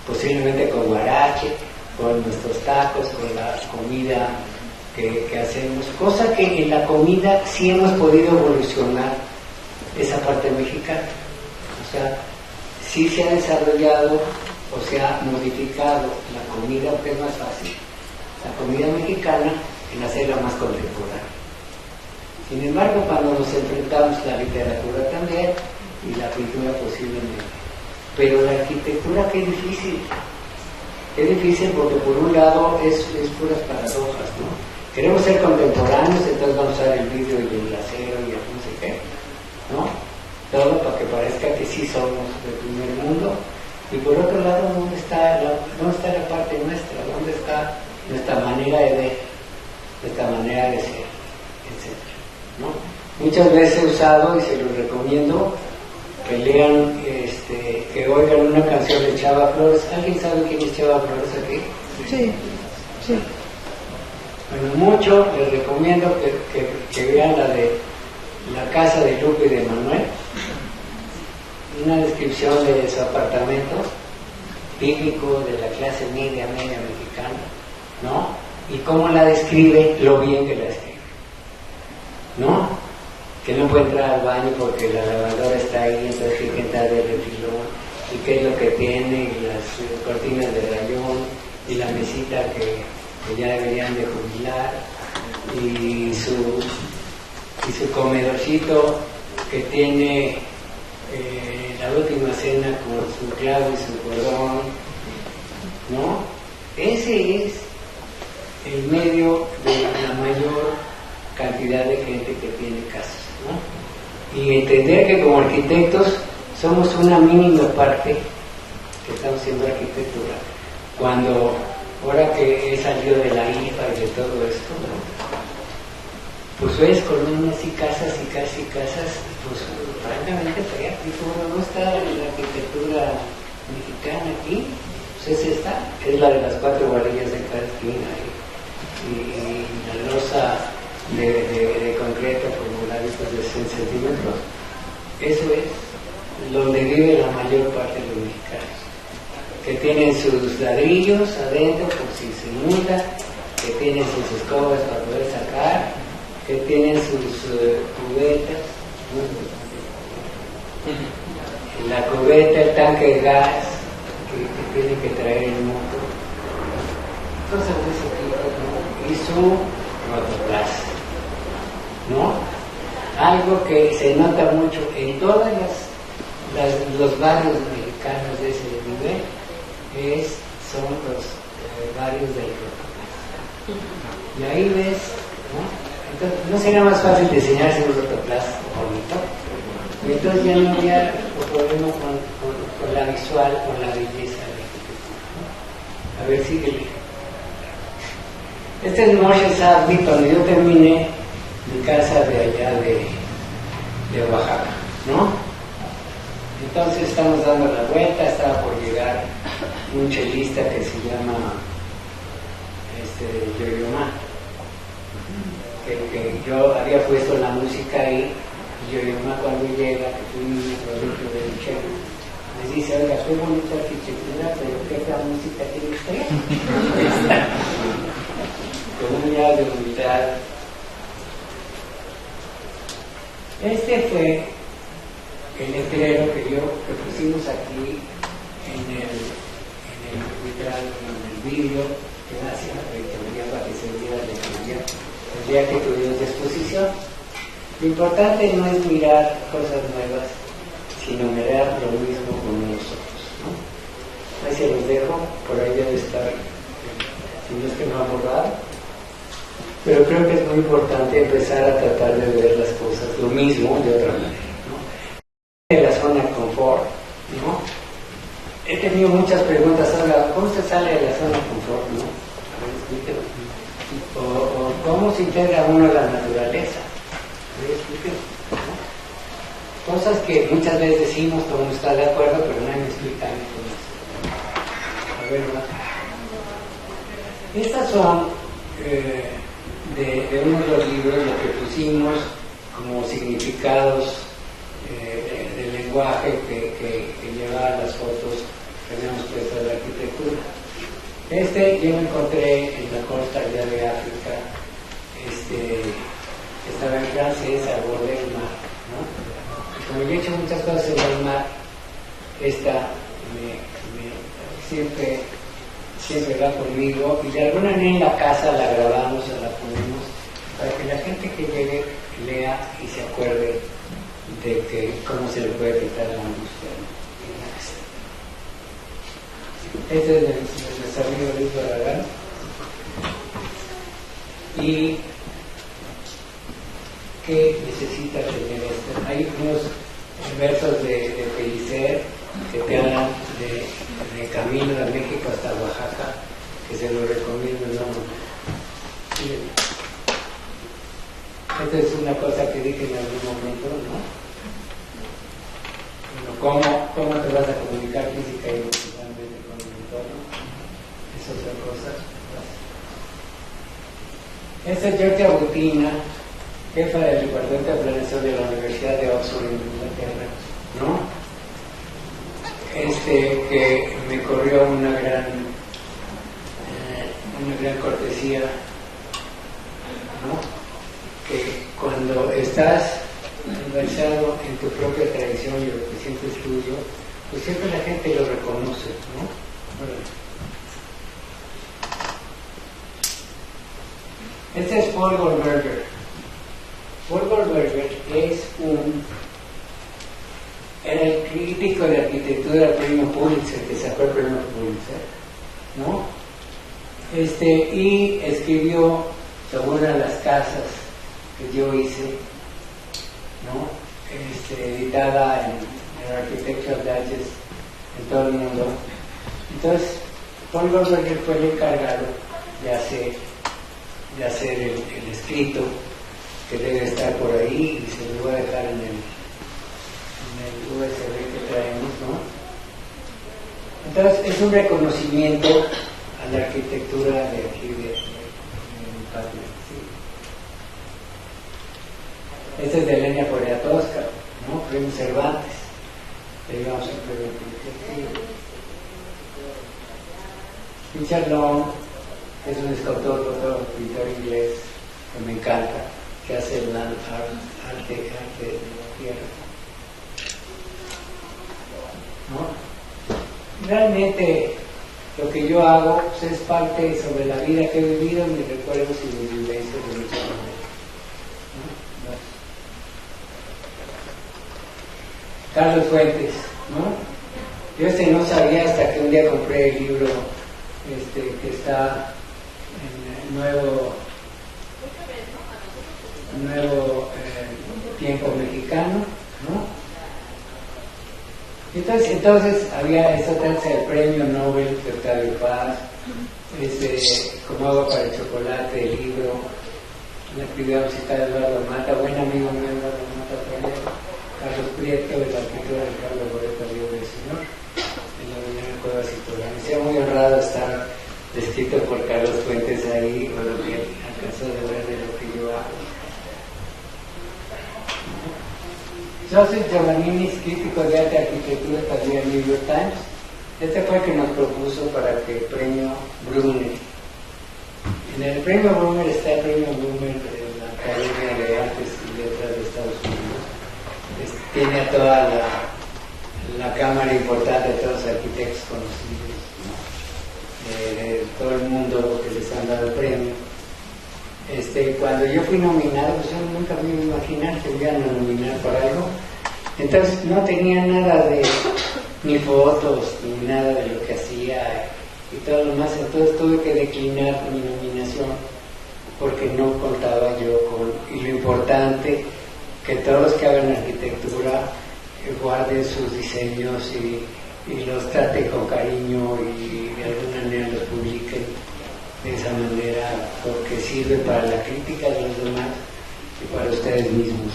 Speaker 2: Posiblemente con guarache, con nuestros tacos, con la comida que hacemos, cosa que en la comida sí hemos podido evolucionar esa parte mexicana. O sea, sí se ha desarrollado o se ha modificado la comida, porque es más fácil, la comida mexicana, en hacerla más contemporánea. Sin embargo, cuando nos enfrentamos a la literatura también y la pintura posiblemente, pero la arquitectura qué difícil porque por un lado es puras paradojas, ¿no? Queremos ser contemporáneos, entonces vamos a usar el vidrio y el acero y el no sé qué, ¿no? Todo para que parezca que sí somos del primer mundo. Y por otro lado, ¿dónde está la parte nuestra? ¿Dónde está nuestra manera de ver, nuestra manera de ser, etcétera, ¿no? Muchas veces he usado, y se los recomiendo, que lean, que oigan una canción de Chava Flores. ¿Alguien sabe quién es Chava Flores aquí?
Speaker 5: Sí.
Speaker 2: Bueno, mucho les recomiendo que vean la de La casa de Lupe y de Manuel, una descripción de su apartamento típico de la clase media mexicana, ¿no? Y cómo la describe, lo bien que la describe, ¿no? Que no puede entrar al baño porque la lavadora está ahí, entonces hay que entrar de refilón, y qué es lo que tiene, y las cortinas de rayón, y la mesita que ya deberían de jubilar, y su comedorcito que tiene La Última Cena con su clavo y su cordón, ¿no? Ese es el medio de la mayor cantidad de gente que tiene casas, ¿no? Y entender que como arquitectos somos una mínima parte que estamos haciendo arquitectura. Cuando, ahora que he salido de la IFA y de todo esto, ¿no? Pues ves colonias y casas y casas y casas, pues francamente fea, no está la arquitectura mexicana aquí, pues es esta, es la de las 4 varillas de cada esquina y la losa de concreto como la vista de 100 centímetros. Eso es donde vive la mayor parte de los mexicanos, que tienen sus ladrillos adentro por si se inunda, que tienen sus escobas para poder sacar, que tienen sus cubetas, ¿no? La cubeta, el tanque de gas que tiene que traer el motor, cosas de ese tipo, ¿no? Y su rotoplas, ¿no? Algo que se nota mucho en todos los barrios mexicanos de ese nivel son los barrios del rotoplas. Y ahí ves, ¿no? Entonces, ¿no sería más fácil diseñarse un rotoplas bonito? Y entonces ya no habría problema con la visual, con la belleza de la arquitectura, ¿no? A ver, síguele. Este es Moshe Sadly, cuando yo terminé mi casa de allá de Oaxaca, ¿no? Entonces estamos dando la vuelta, estaba por llegar un chelista que se llama Yoyomá, que yo había puesto la música ahí, y Yoyomá cuando llega, que fue un producto del chelo, me dice, oiga, qué bonita arquitectura, pero qué fea música tiene usted. Con un grado de humildad. Este fue el letrero que pusimos aquí en el vitral, en el vídeo que hacía la rectoría para que se viera la rectoría el día que tuvimos de exposición. Lo importante no es mirar cosas nuevas, sino mirar lo mismo con nosotros, ¿no? Ahí se los dejo, por ahí debe estar, si no es que no ha borrado. Pero creo que es muy importante empezar a tratar de ver las cosas lo mismo de otra manera, ¿no? De la zona de confort, ¿no? He tenido muchas preguntas, ahora, ¿cómo se sale de la zona de confort, no? A ver, explíquelo. O ¿cómo se integra uno a la naturaleza? A ver, explíquelo, ¿no? Cosas que muchas veces decimos, todo el mundo está de acuerdo, pero nadie me explica cómo. A ver, ¿no? Estas son de uno de los libros lo que pusimos como significados del lenguaje que lleva las fotos que habíamos puesto de la arquitectura. Yo lo encontré en la costa allá de África, estaba en francés al borde del mar, ¿no? Y como yo he hecho muchas cosas en el mar, siempre va conmigo, y de alguna manera en la casa la grabamos o la ponemos para que la gente que llegue lea y se acuerde de cómo se le puede quitar la angustia en la casa. Este es nuestro amigo Luis Barragán. Y ¿qué necesita tener esto? Hay unos versos de Pellicer que te hablan de camino de México hasta Oaxaca, que se lo recomiendo enormemente. Esta es una cosa que dije en algún momento, ¿no? ¿Cómo te vas a comunicar física y emocionalmente con el entorno? Es otra cosa. Esta es Georgia Butina, jefa del Departamento de Planeación de la Universidad de Oxford en Inglaterra, ¿no? Que me corrió una gran cortesía, ¿no? Que cuando estás enraizado en tu propia tradición y lo que sientes tuyo, pues siempre la gente lo reconoce, ¿no? Este es Paul Goldberger. Paul Goldberger era el crítico de arquitectura del premio Pulitzer, que sacó el premio Pulitzer, ¿no? Y escribió sobre una de las casas que yo hice, ¿no? Editada en Architectural Digest en todo el mundo. Entonces, Paul Goldberger fue el encargado de hacer el escrito, que debe estar por ahí, y se lo voy a dejar en el USB que traemos, ¿no? Entonces, es un reconocimiento a la arquitectura de aquí de mi patria, ¿sí? Este es de Elena Poniatowska, ¿no? Premio Cervantes. Digamos el premio Pulitzer. Richard Long es un escultor, fotógrafo, pintor inglés que me encanta, que hace el land arte de tierra, ¿no? Realmente lo que yo hago pues, es parte sobre la vida que he vivido, mis recuerdos y mis vivencias de muchas maneras, ¿no? Carlos Fuentes, ¿no? Yo no sabía hasta que un día compré el libro que está en el nuevo tiempo mexicano, ¿no? Entonces había esta tercia del premio Nobel de Octavio Paz, Como agua para el chocolate, el libro, la actividad musical de Eduardo Mata, buen amigo mío Eduardo Mata, Carlos Prieto, el arquitecto de Ricardo Loreto, Dios del Señor, en la Unión de Cuevas y Torres. Me siento muy honrado estar descrito por Carlos Fuentes ahí, o lo que alcanzó de ver de lo que yo hago. Joseph Giovannini, crítico de arte y arquitectura, también el New York Times. Fue el que nos propuso para que el premio Brunner. En el premio Brunner está el premio Brunner de la Academia de Artes y Letras de Estados Unidos. Tiene a toda la cámara importante de todos los arquitectos conocidos, ¿no? De todo el mundo que les han dado el premio. Cuando yo fui nominado, pues yo nunca me iba a imaginar que me iban a nominar por algo. Entonces no tenía nada de ni fotos ni nada de lo que hacía y todo lo más. Entonces tuve que declinar mi nominación porque no contaba yo con, y lo importante, que todos los que hagan arquitectura guarden sus diseños y los traten con cariño y de alguna manera los publiquen de esa manera, porque sirve para la crítica de los demás y para ustedes mismos,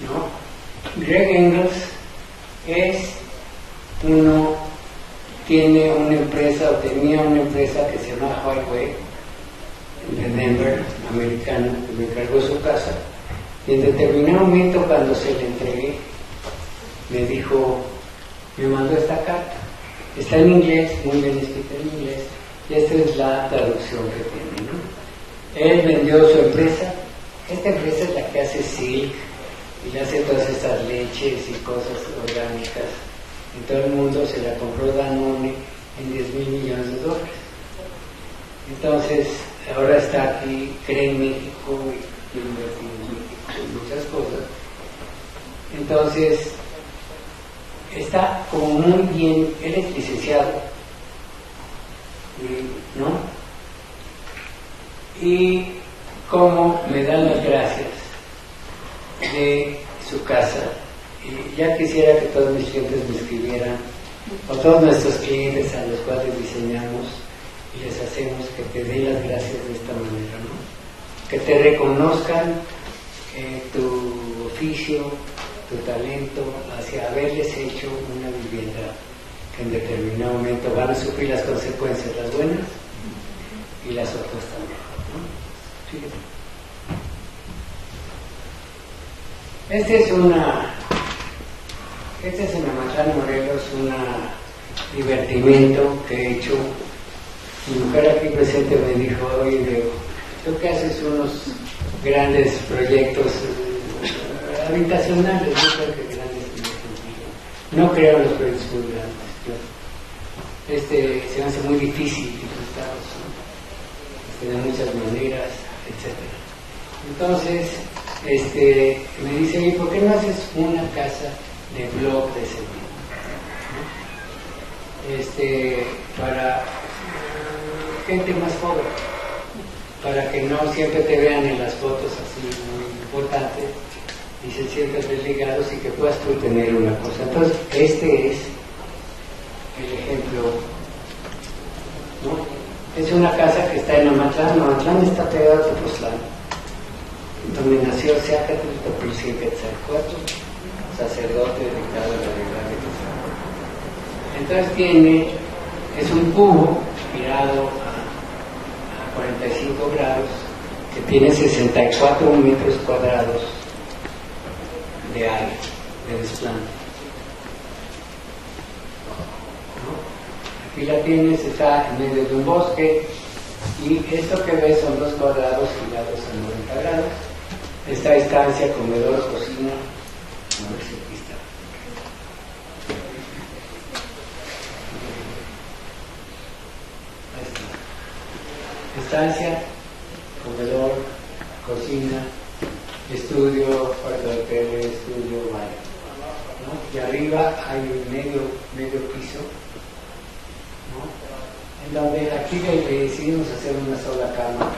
Speaker 2: ¿no? Greg Engels tiene una empresa, o tenía una empresa que se llama Highway de Denver, americana, que me encargó su casa, y en determinado momento cuando se le entregué me dijo, me mandó esta carta, está en inglés, muy bien escrita en inglés, y esta es la traducción que tiene, ¿no? Él vendió su empresa. Esta empresa es la que hace silk y le hace todas estas leches y cosas orgánicas en todo el mundo. Se la compró Danone en $10,000 millones. Entonces ahora está aquí, cree en México y quiere invertir en México en muchas cosas. Entonces está como muy bien. Él es licenciado, ¿no? Y cómo me dan las gracias de su casa. Y ya quisiera que todos mis clientes me escribieran, o todos nuestros clientes a los cuales diseñamos y les hacemos, que te den las gracias de esta manera, ¿no? Que te reconozcan tu oficio, tu talento, hacia haberles hecho una vivienda que en determinado momento van a sufrir las consecuencias, las buenas y las otras también, ¿no? Fíjate. Este es en Amatlán, Morelos, un divertimento que he hecho. Mi mujer aquí presente me dijo, oye, Diego, tú que haces unos grandes proyectos habitacionales, no creo que grandes proyectos, no creo en los proyectos muy grandes. Se me hace muy difícil disfrutarlos, ¿no? De muchas maneras, etc. Entonces, me dice, ¿y por qué no haces una casa de blog de cemento, ¿no? Para gente más joven, para que no siempre te vean en las fotos así muy importantes y se sientan desligados y que puedas tú tener una cosa. Entonces, este es el ejemplo, ¿no? Es una casa que está en Amatlán. Amatlán está pegado a Tepoztlán, donde nació Seacatl Topilcinquetzalcóatl, sacerdote dedicado a la deidad de Quetzalcóatl. Entonces es un cubo girado a 45 grados, que tiene 64 metros cuadrados de área, de desplante. Aquí la tienes, está en medio de un bosque, y esto que ves son 2 cuadrados girados a 90 grados. Esta estancia, comedor, cocina, a ver si aquí está. Ahí está. Estancia, comedor, cocina, estudio, cuarto de tele, estudio, baño, ¿no? Y arriba hay un medio piso, ¿no? En donde aquí le decidimos hacer una sola cama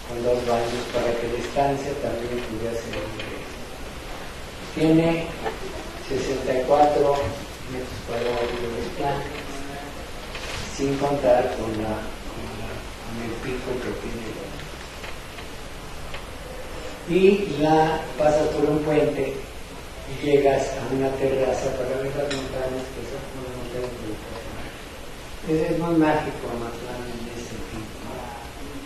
Speaker 2: con 2 baños para que la estancia también pudiera ser libre. Tiene 64 metros cuadrados de desplante, sin contar con el pico que tiene. Y pasas por un puente y llegas a una terraza para ver las montañas, que son unas montañas de es muy mágico Amatlán en ese sentido, ¿no?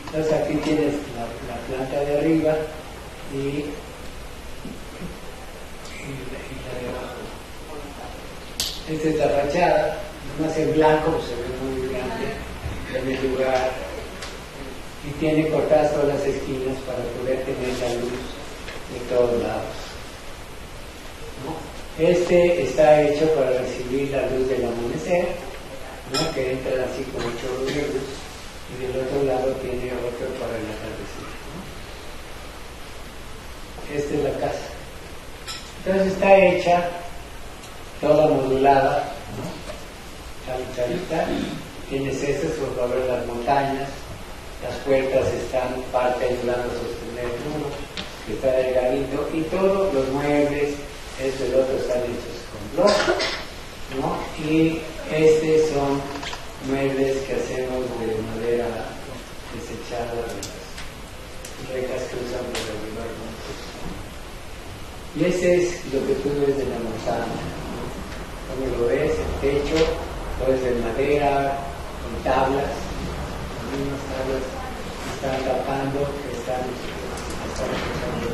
Speaker 2: Entonces aquí tienes la planta de arriba y la de abajo. Esta es la fachada, nomás en blanco, pues se ve muy grande en el lugar, y tiene cortadas todas las esquinas para poder tener la luz de todos lados, ¿no? Está hecho para recibir la luz del amanecer, ¿no? Que entra así como chorro de luz, y del otro lado tiene otro para el atardecer, ¿no? Esta es la casa. Entonces está hecha toda modulada, ¿no? Tal. Tienes estas por ver las montañas, las puertas están parte ayudando a sostener el muro, que está delgadito, y todos los muebles, del otro están hechos con bloc, ¿no? Y son muebles que hacemos de madera desechada de las recas que usan para derribar montes, ¿no? Y ese es lo que tú ves de la montaña, ¿no? Como lo ves, el techo, todo es de madera, con tablas, las mismas tablas están tapando, están usando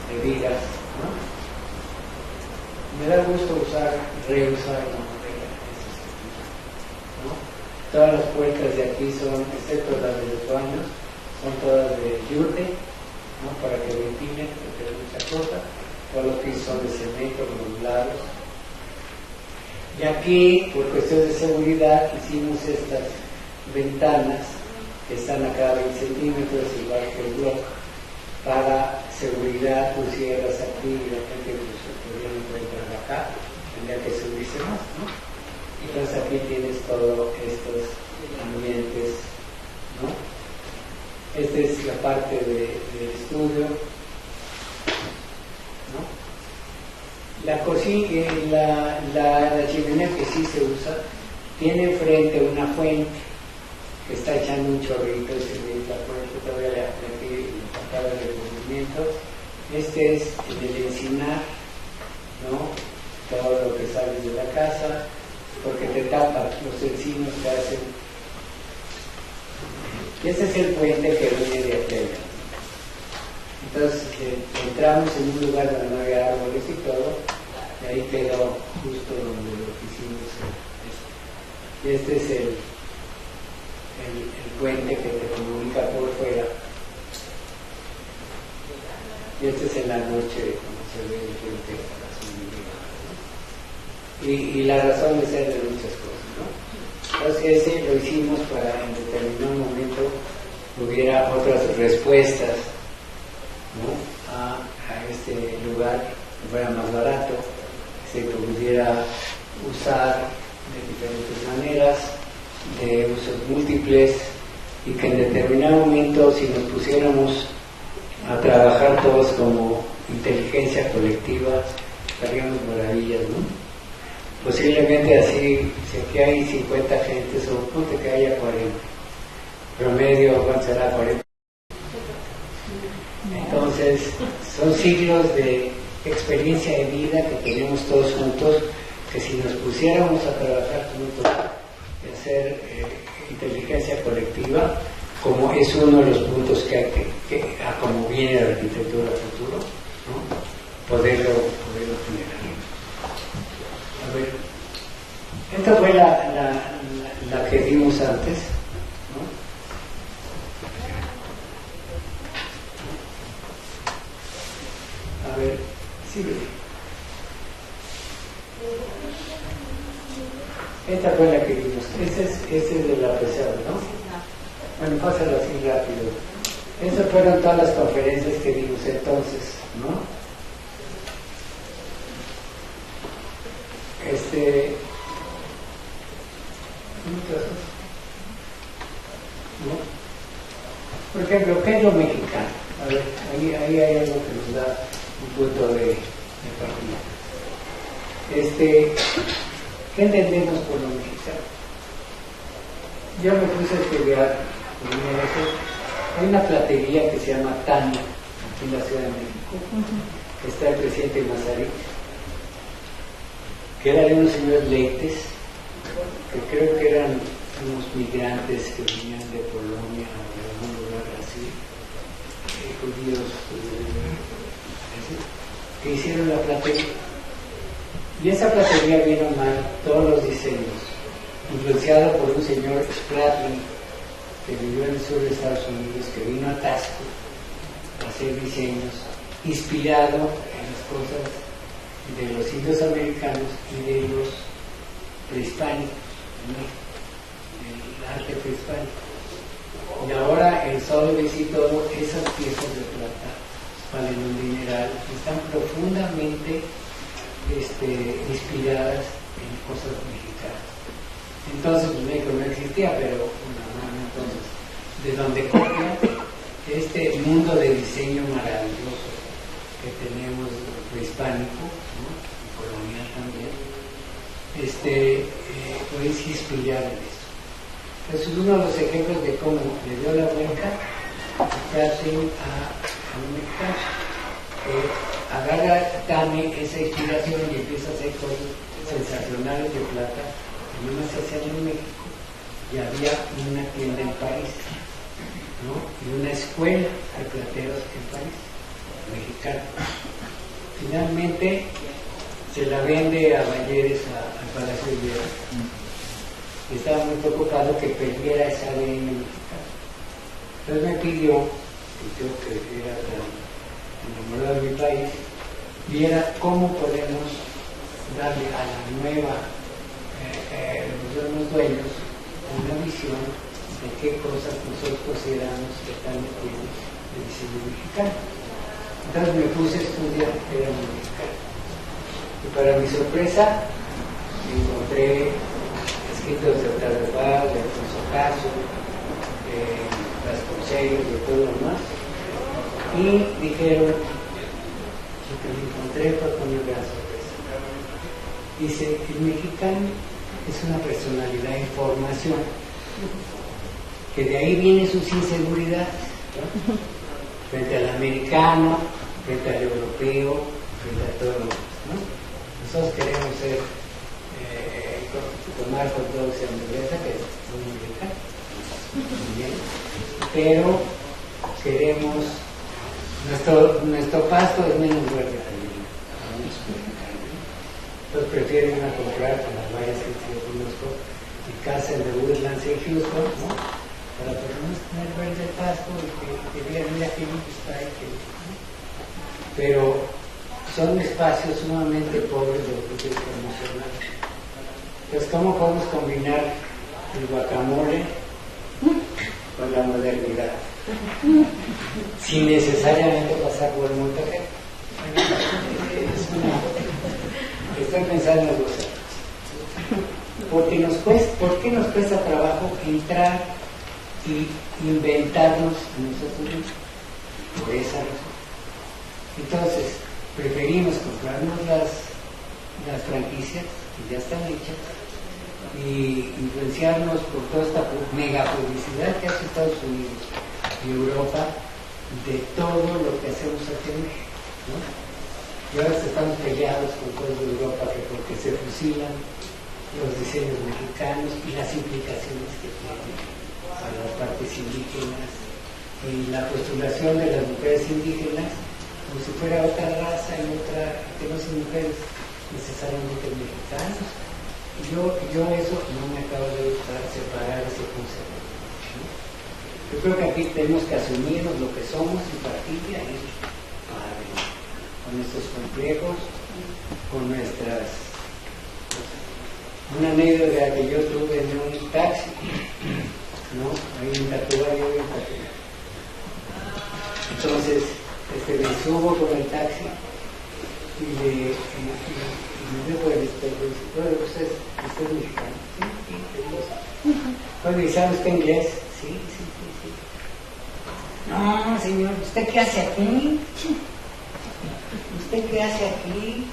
Speaker 2: de vigas, ¿no? Me da gusto reusar la madera, ¿no? Todas las puertas de aquí son, excepto las de los baños, son todas de yute, ¿no? Para que ventilen, porque hay mucha cosa. Todos los pisos son de cemento, modulados. Y aquí, por cuestiones de seguridad, hicimos estas ventanas que están a cada 20 centímetros, igual que el bloc, para seguridad. Tú cierras aquí y la gente pues, se podría encontrar acá, tendría que subirse más, ¿no? Entonces aquí tienes todos estos ambientes, ¿no? Esta es la parte del estudio, ¿no? La cocina, la chimenea que sí se usa, tiene enfrente una fuente que está echando un chorrito, y se ve la fuente todavía aquí empatada de movimiento. Este es el encinar, ¿no? Todo lo que sale de la casa, porque te tapa, los encinos te hacen. Y este es el puente que viene de aquel. Entonces entramos en un lugar donde no había árboles y todo, y ahí quedó justo donde lo que hicimos esto. Y este es el puente que te comunica por fuera. Y este es en la noche como se ve el puente azul, ¿no? Y la razón de ser de muchas cosas, ¿no? Entonces ese lo hicimos para en determinado momento hubiera otras respuestas, ¿no? a este lugar que fuera más barato, se pudiera usar de diferentes maneras, de usos múltiples, y que en determinado momento, si nos pusiéramos a trabajar todos como inteligencia colectiva, haríamos maravillas, ¿no? Posiblemente así, si aquí hay 50 gentes, o ponte que haya 40, promedio, ¿cuánto será? 40. Entonces, son siglos de experiencia de vida que tenemos todos juntos, que si nos pusiéramos a trabajar juntos y hacer inteligencia colectiva, como es uno de los puntos que hay a como viene la arquitectura futuro, ¿no? poderlo generar. A ver, esta fue la que vimos antes, ¿no? A ver, sigue. Esta fue la que vimos. Este es de la pesada, ¿no? Bueno, pásalo así rápido. Esas fueron todas las conferencias que vimos entonces, ¿no? ¿no? Por ejemplo, ¿qué es lo mexicano? A ver, ahí hay algo que nos da un punto de partida. ¿Qué entendemos por lo mexicano? Yo me puse a estudiar primero eso. Hay una platería que se llama Tania, aquí en la Ciudad de México, que está el presidente Mazarik, que eran unos señores leites, que creo que eran unos migrantes que venían de Polonia o de algún lugar así, judíos, que hicieron la platería. Y esa platería vino mal todos los diseños, influenciado por un señor Spratly, que vivió en el sur de Estados Unidos, que vino a Tasco a hacer diseños, inspirado en las cosas de los indios americanos y de los prehispánicos, ¿no? El arte prehispánico. Y ahora el Sotheby's y todo, esas piezas de plata valen un dineral, están profundamente inspiradas en cosas mexicanas. Entonces, pues, México no existía, pero entonces, de donde copia este mundo de diseño maravilloso que tenemos prehispánico, ¿no? Y colonial también, puedes inspirar en eso. Entonces, uno de los ejemplos de cómo le dio la vuelta a un mexicano. Agarra Tame esa inspiración y empieza a hacer cosas sensacionales de plata. Y unas se hacían en México y había una tienda en París, ¿no? Y una escuela de plateros en París, mexicana. Finalmente se la vende a Balleres al Palacio de Hierro. Y estaba muy preocupado que perdiera esa ADN mexicana. Entonces me pidió, y yo que era tan enamorado de mi país, viera cómo podemos darle a la nueva, los nuevos dueños, una visión de qué cosas nosotros consideramos que están metidos en el diseño mexicano. Entonces me puse a estudiar qué era mexicano. Y para mi sorpresa, encontré escritos de Octavio Paz, de Alfonso Caso, Vasconcelos, de todo lo demás. Y dijeron, lo que me encontré fue con una gran sorpresa. Dice, el mexicano es una personalidad en formación, que de ahí vienen sus inseguridades, ¿no? Frente al americano, frente al europeo, frente a todo lo demás, ¿no? Nosotros queremos ser, tomar hot dogs y hamburguesa, que es muy mexicano, bien, pero queremos, nuestro pasto es menos verde también, entonces prefieren ir a comprar con las vallas que yo conozco mi casa en The Woodlands en Houston, ¿no? Para por lo menos tener verde el pasto y que digan, mira qué limpio está y que, ¿no? Pero son espacios sumamente pobres de recursos emocionales. Entonces, ¿cómo podemos combinar el guacamole con la modernidad? Sin necesariamente pasar por el Monterrey. estoy pensando en algo serio. ¿Por qué nos cuesta trabajo entrar y inventarnos nosotros mismos? Por esa razón. Entonces, preferimos comprarnos las franquicias que ya están hechas y influenciarnos por toda esta mega publicidad que hace Estados Unidos y Europa de todo lo que hacemos aquí en México, ¿no? Y ahora estamos peleados con toda Europa que porque se fusilan los diseños mexicanos y las implicaciones que tienen para las partes indígenas y la postulación de las mujeres indígenas como si fuera otra raza y otra que no son mujeres necesariamente mexicanas. Yo eso no me acabo de gustar, separar ese concepto, ¿no? Yo creo que aquí tenemos que asumirnos lo que somos y partir de ahí con nuestros complejos, con nuestras... Una anécdota que yo tuve en un taxi, ¿no? Ahí en Tacuba, yo en Tacuba. Entonces, me subo con el taxi y me dejo el espejo y dice, bueno, usted es mexicano. Sí, bueno, ¿y sabe usted inglés? Sí. No, señor, ¿usted qué hace aquí? ¿Usted qué hace aquí?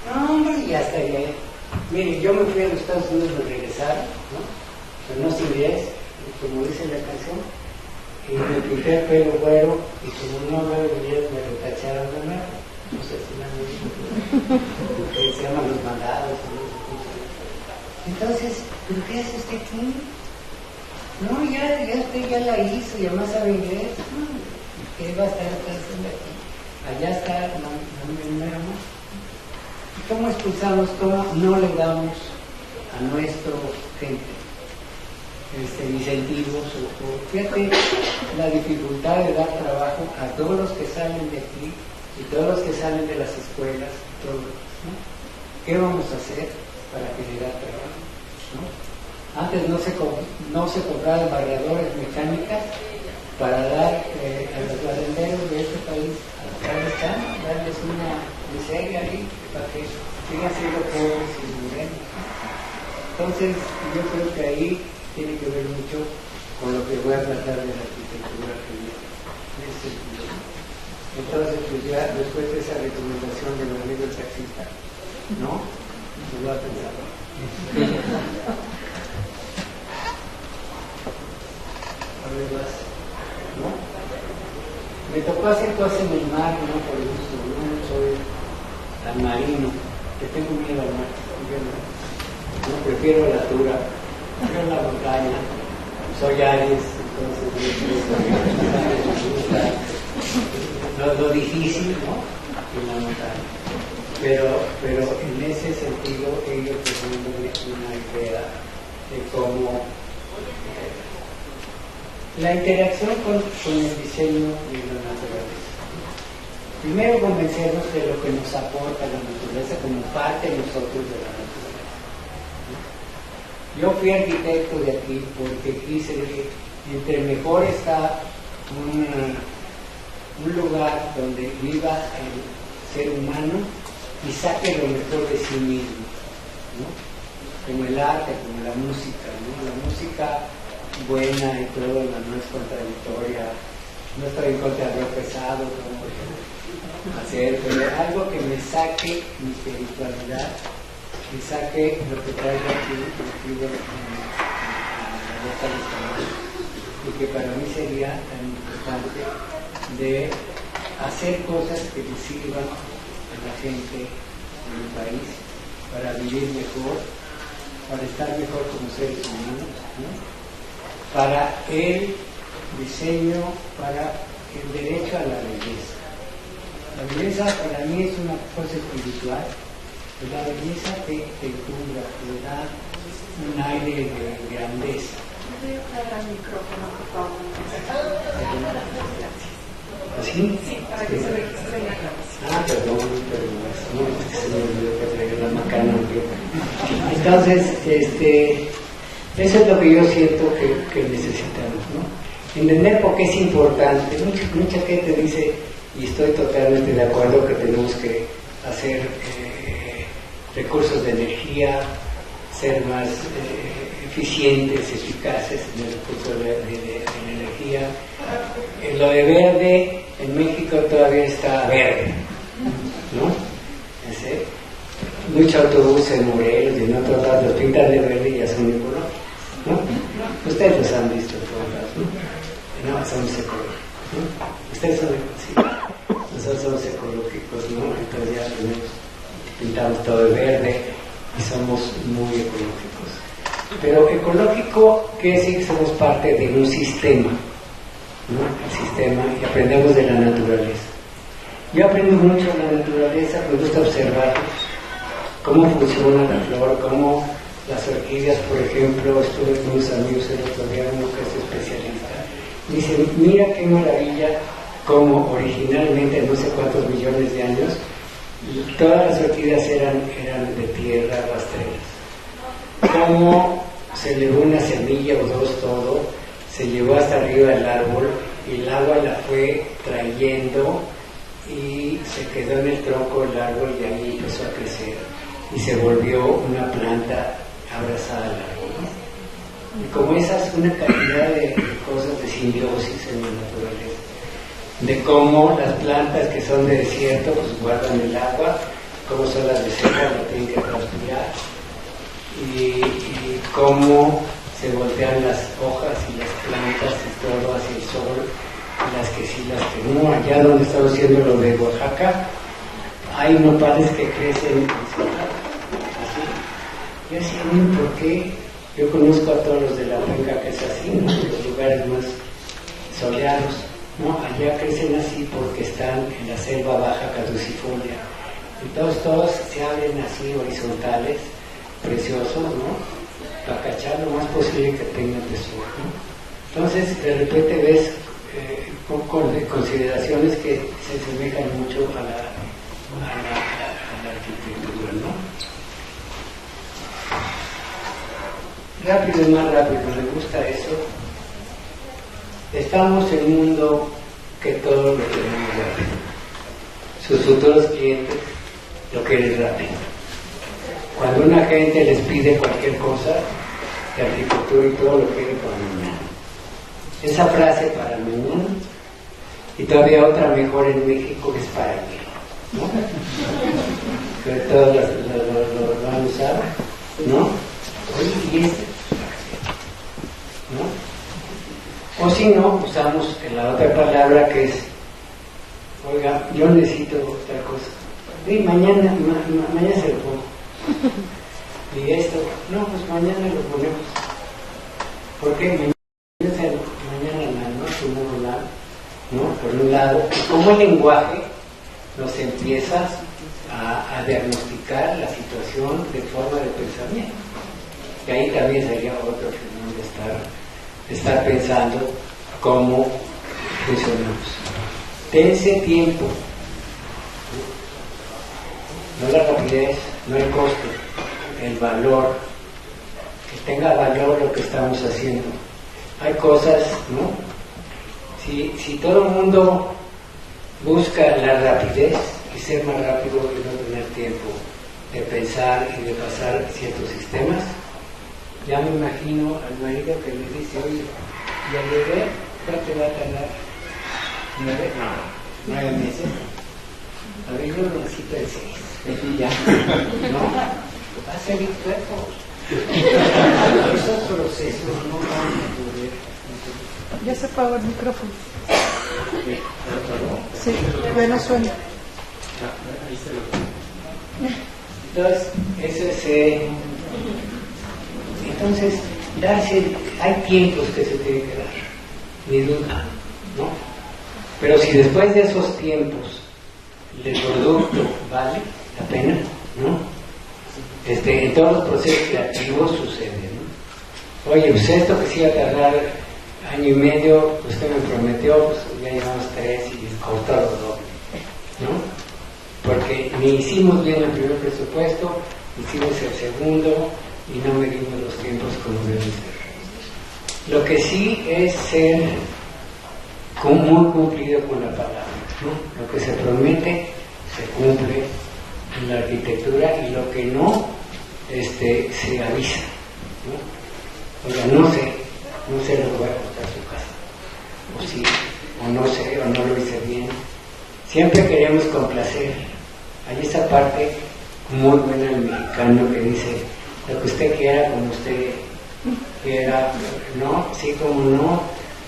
Speaker 2: No, hombre, ya está bien. Mire, yo me fui a los Estados Unidos a regresar, ¿no? Pero no sé inglés, como dice la canción, y me pinté el pelo güero, y como no hablo inglés me lo tacharon de nuevo. No sé si me han dicho, porque se llaman los mandados. Entonces, ¿pero qué hace usted aquí? No, ya usted ya la hizo, y además sabe inglés. ¿Qué va a estar haciendo aquí? Allá está, no era más. ¿Cómo expulsamos? ¿Cómo no le damos a nuestra gente incentivos? Fíjate la dificultad de dar trabajo a todos los que salen de aquí y todos los que salen de las escuelas, todos, ¿no? ¿Qué vamos a hacer para generar trabajo? ¿No? Antes no se compraban barredores mecánicas para dar a los barrenderos de este país, darles una miseria ahí para que sigan siendo pobres y morenos. Entonces, yo creo que ahí tiene que ver mucho con lo que voy a tratar de la arquitectura que viene en este sentido. Entonces, pues ya después de esa recomendación del amigo del taxista, ¿no? Se lo ha pensado. A ver, más, ¿no? Me tocó hacer cosas en el mar, no por gusto, no soy tan marino, que tengo miedo al mar, no prefiero la altura, prefiero la montaña, soy Aries, entonces lo difícil, ¿no? En la montaña. Pero en ese sentido ellos tienen una idea de cómo la interacción con el diseño de la naturaleza. Primero convencernos de lo que nos aporta la naturaleza como parte de nosotros de la naturaleza. Yo fui arquitecto de aquí porque quise que entre mejor está un lugar donde viva el ser humano y saque lo mejor de sí mismo, ¿no? Como el arte, como la música, ¿no? La música buena y todo, no es contradictoria, no estoy en contra de lo pesado, como hacer, pero algo que me saque mi espiritualidad, me saque lo que traigo aquí metido en la boca de esta, y que para mí sería tan importante de hacer cosas que le sirvan a la gente en el país para vivir mejor, para estar mejor como seres humanos, ¿no? Para el diseño, para el derecho a la belleza. La belleza para mí es una cosa espiritual, pero la belleza te encumbra, te da un aire de grandeza. ¿Así?
Speaker 5: Sí, para que se vea claro.
Speaker 2: Perdón, no, se me olvidó que traía la macana. Entonces, eso es lo que yo siento que necesitamos, ¿no? Entender por qué es importante. Mucha gente dice, y estoy totalmente de acuerdo, que tenemos que hacer recursos de energía, ser más eficientes, eficaces en el recurso de la energía. Lo de verde en México todavía está verde, ¿no? Muchos autobuses en Morelos y en otros lados los pintan de verde y ya son ecológicos, ¿no? Ustedes los han visto en todos lados, ¿no? No, somos ecológicos, ¿no? Ustedes son ecológicos, nosotros somos ecológicos, ¿no? Entonces ya pintamos todo de verde y somos muy ecológicos. Pero ecológico quiere decir que somos parte de un sistema, ¿no? El sistema, y aprendemos de la naturaleza. Yo aprendo mucho de la naturaleza, me gusta observar cómo funciona la flor, cómo las orquídeas, por ejemplo, estuve con unos amigos el otro día, uno que es especialista, y dicen, mira qué maravilla, cómo originalmente, no sé cuántos millones de años, todas las orquídeas eran de tierra, rastreras. Cómo se elevó una semilla o dos, todo, se llevó hasta arriba del árbol, y el agua la fue trayendo, y se quedó en el tronco del árbol y ahí empezó a crecer y se volvió una planta abrazada al árbol, ¿no? Y como esas, una cantidad de cosas de simbiosis en la naturaleza, de cómo las plantas que son de desierto pues guardan el agua, cómo son las de selva, lo tienen que transpirar, y cómo se voltean las hojas y las plantas y todo hacia el sol, las que sí, las que no. Allá donde estamos haciendo lo de Oaxaca, hay nopales que crecen así. Yo decía, ¿por qué? Yo conozco a todos los de la cuenca que es así, ¿no? Los lugares más soleados, ¿no? Allá crecen así porque están en la selva baja caducifolia. Entonces todos se abren así horizontales, preciosos, ¿no? Para cachar lo más posible que tengan de sol, ¿no? Entonces de repente ves con consideraciones que se asemejan mucho a la arquitectura, ¿no? Rápido, es más rápido, me gusta eso. Estamos en un mundo que todo lo queremos rápido. Sus futuros clientes lo quieren rápido. Cuando una gente les pide cualquier cosa de arquitectura y todo lo quiere para mañana. Esa frase para mañana, y todavía otra mejor en México que es para ayer, ¿no? Que todos lo han usado, ¿no? Oye, ¿y este? ¿No? O si no, usamos la otra palabra que es, oiga, yo necesito otra cosa. Y mañana se lo pongo. Y esto, no, pues mañana lo ponemos. ¿Por qué? Mañana en la noche, ¿no? Por un lado, como el lenguaje nos empieza a diagnosticar la situación de forma de pensamiento. Y ahí también sería otro fenómeno de estar pensando cómo funcionamos. Dense tiempo, no la rapidez, no el costo, el valor, que tenga valor lo que estamos haciendo. Hay cosas, ¿no? Si todo el mundo busca la rapidez y ser más rápido y no tener tiempo de pensar y de pasar ciertos sistemas, ya me imagino al marido que le dice, oye, ¿y al bebé cuánto va a tardar? 9 meses. A ver, yo lo necesito en 6. Ya, ¿no? Va a ser el cuerpo. Esos procesos no van a poder.
Speaker 5: Ya se apagó el micrófono. Sí, ya no suena.
Speaker 2: Entonces, eso es. Entonces, hay tiempos que se tienen que dar, ni duda, ¿no? Pero si después de esos tiempos el producto vale la pena, ¿no? En todos los procesos creativos sucede, ¿no? Oye, pues esto que sí iba a tardar año y medio, usted me prometió, pues ya llevamos 3 y cortó lo doble, ¿no? Porque ni hicimos bien el primer presupuesto, hicimos el segundo y no medimos los tiempos como deben ser. Lo que sí es ser muy cumplido con la palabra, ¿no? Lo que se promete se cumple en la arquitectura, y lo que no, se avisa, ¿no? Oiga, no sé lo que voy a costar su casa, o sí, o no sé, o no lo hice bien. Siempre queremos complacer. Hay esa parte muy buena del mexicano que dice, lo que usted quiera, como usted quiera, no, sí, como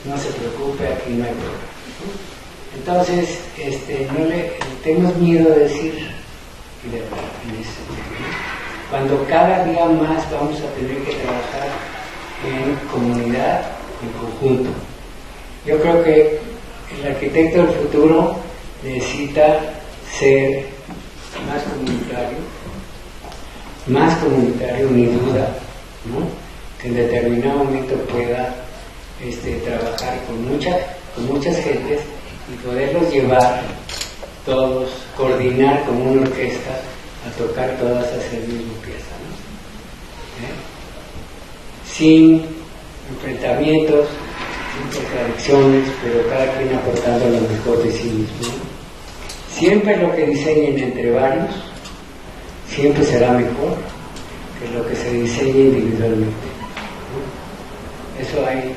Speaker 2: no se preocupe, aquí no hay problema. Entonces, no le tenemos miedo de decir y de hablar en ese sentido. Cuando cada día más vamos a tener que trabajar en comunidad, en conjunto. Yo creo que el arquitecto del futuro necesita ser más comunitario, ni duda, ¿no? Que en determinado momento pueda trabajar con muchas gentes y poderlos llevar todos, coordinar como una orquesta a tocar todas a hacer la misma pieza, ¿no? Sin enfrentamientos, sin contradicciones, pero cada quien aportando lo mejor de sí mismo, ¿no? Siempre lo que diseñen entre varios siempre será mejor que lo que se diseñe individualmente, ¿no? Eso hay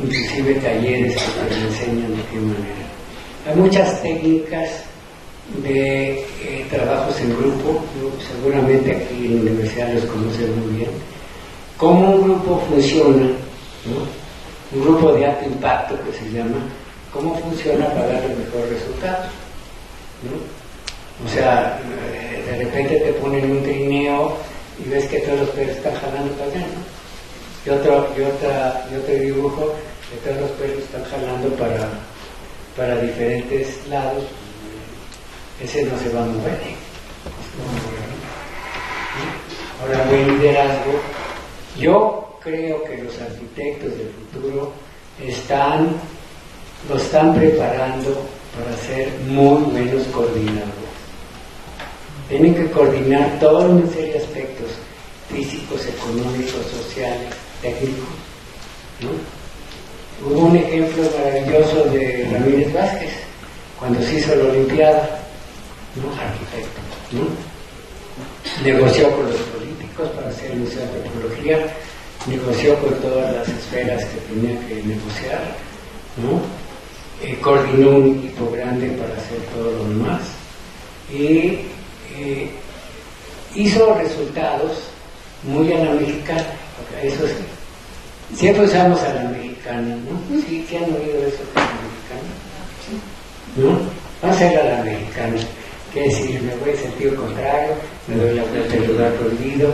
Speaker 2: inclusive talleres que te enseñan de qué manera. Hay muchas técnicas de trabajos en grupo, ¿no? Seguramente aquí en la universidad los conocen muy bien. Cómo un grupo funciona, ¿no? Un grupo de alto impacto que se llama, cómo funciona para dar el mejor resultado, ¿no? O sea, de repente te ponen un trineo y ves que todos los pelos están jalando para allá, ¿no? Y otro dibujo que todos los pelos están jalando para diferentes lados. Ese no se va a mover. Ahora, buen liderazgo. Yo creo que los arquitectos del futuro lo están preparando para ser muy buenos coordinadores. Tienen que coordinar toda una serie de aspectos físicos, económicos, sociales, técnicos, ¿no? Hubo un ejemplo maravilloso de Ramírez Vázquez cuando se hizo la Olimpiada, ¿no? Arquitecto, ¿no? Negoció con los políticos para hacer el Museo de Antropología, negoció con todas las esferas que tenía que negociar, ¿no? Coordinó un equipo grande para hacer todo lo demás y hizo resultados muy a la mexicana. Eso sí, siempre usamos a la mexicana, ¿no? Sí, ¿qué han oído eso de la mexicana? ¿No? Vamos a ir a la mexicana. Quiere decir, me voy en sentido contrario, me doy la vuelta del lugar prohibido,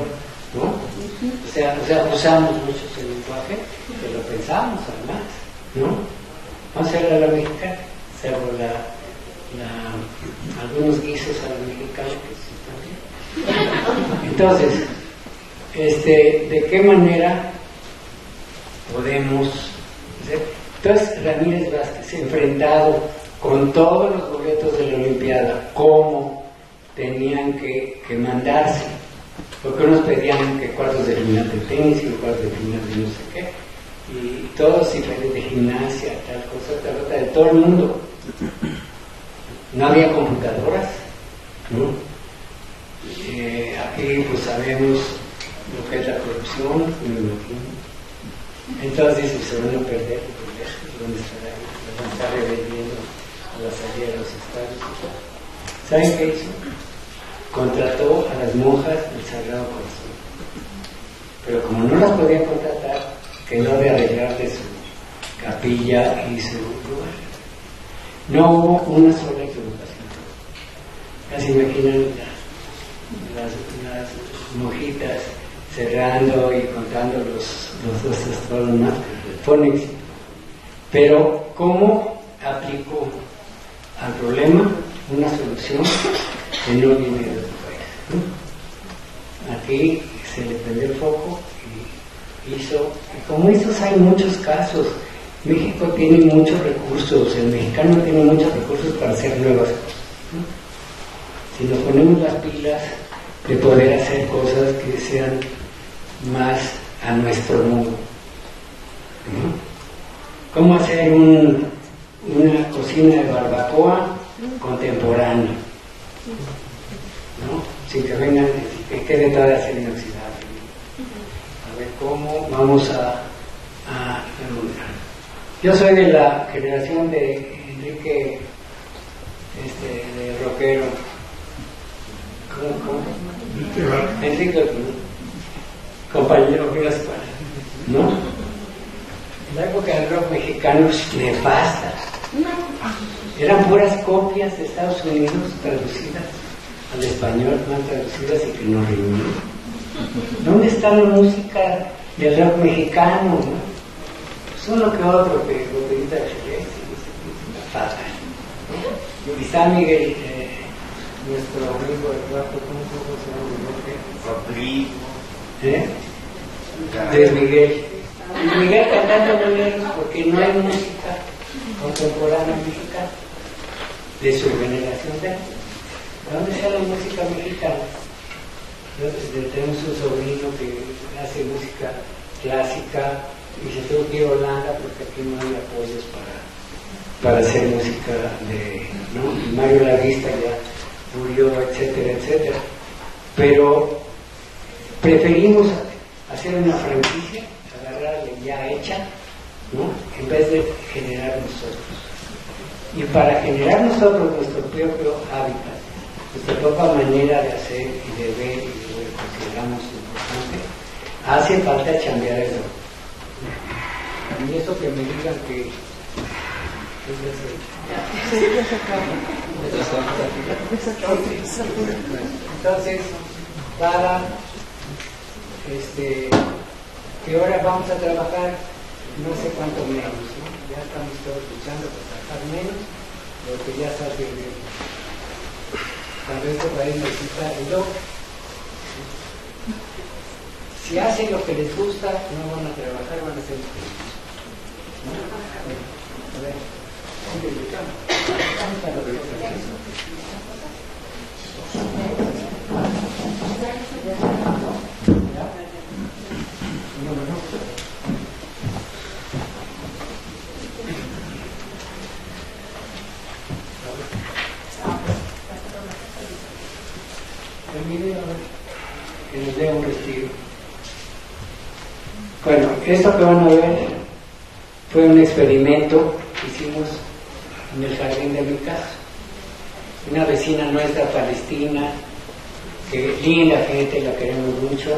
Speaker 2: ¿no? O sea, usamos mucho ese lenguaje, que lo pensamos además, ¿no? Vamos a ir a la mexicana, hacerlo algunos guisos a la mexicana que sí también. Entonces, ¿de qué manera podemos hacer? Entonces, Ramírez Vázquez, enfrentado con todos los boletos de la Olimpiada, cómo tenían que mandarse, porque unos pedían que cuartos de final de tenis y cuartos de final de no sé qué, y todos diferentes de gimnasia, tal cosa, de todo el mundo. No había computadoras, ¿no? Aquí pues sabemos lo que es la corrupción, me imagino. Entonces se van a perder el privilegio, ¿dónde estará? Van a estar revendiendo a la salida de los estados. ¿Saben qué hizo? Contrató a las monjas del Sagrado Corazón. Pero como no las podía contratar, quedó de arreglarle su capilla y su lugar. No hubo una sola equivocación. Ya se imaginan las monjitas cerrando y contando los dos astrónomos, fue un éxito. Pero ¿cómo aplicó al problema una solución que no viene de otro país, ¿no? Aquí se le prendió el foco y como estos hay muchos casos. México tiene muchos recursos, el mexicano tiene muchos recursos para hacer nuevas cosas, ¿no? Si nos ponemos las pilas de poder hacer cosas que sean más a nuestro modo, ¿no? ¿Cómo hacer una cocina de barbacoa contemporánea? ¿no? Sin que vengan, que quede toda la acero inoxidable. A ver cómo vamos a yo soy de la generación de Enrique, de rockero. ¿Cómo? Enrique, compañero, ¿no? En la época del rock mexicano nefasta. Eran puras copias de Estados Unidos traducidas al español, mal traducidas y que no reunían. ¿Dónde está la música del rock mexicano? ¿No? Solo que otro que Botellita de Jerez y la pata. Y está Miguel, nuestro amigo del cuarto, ¿cómo se llama? De Miguel. Y Miguel cantando boleros porque no hay música contemporánea mexicana de su generación de. ¿Dónde está la música mexicana? Tenemos un sobrino que hace música clásica y se tuvo que ir a Holanda porque aquí no hay apoyos para hacer música de, ¿no? Mario Lavista ya murió, etcétera, etcétera. Pero preferimos hacer una franquicia, agarrarla ya hecha, ¿no? En vez de generar nosotros. Y para generar nosotros nuestro propio hábitat, nuestra propia manera de hacer y de ver y de lo que consideramos importante, hace falta chambear el otro. Y eso que me digan que entonces para que ahora vamos a trabajar no sé cuánto menos, ¿no? Ya estamos todos luchando por trabajar menos, porque ya sabe tal vez por ahí necesita el doble. Si hacen lo que les gusta, no van a trabajar, van a ser felices. ¿No? A ver, ¿dónde llegamos? Vamos a lo que que nos dé un respiro. Bueno, esto que van a ver fue un experimento que hicimos en el jardín de mi casa. Una vecina nuestra palestina, que linda gente, la queremos mucho,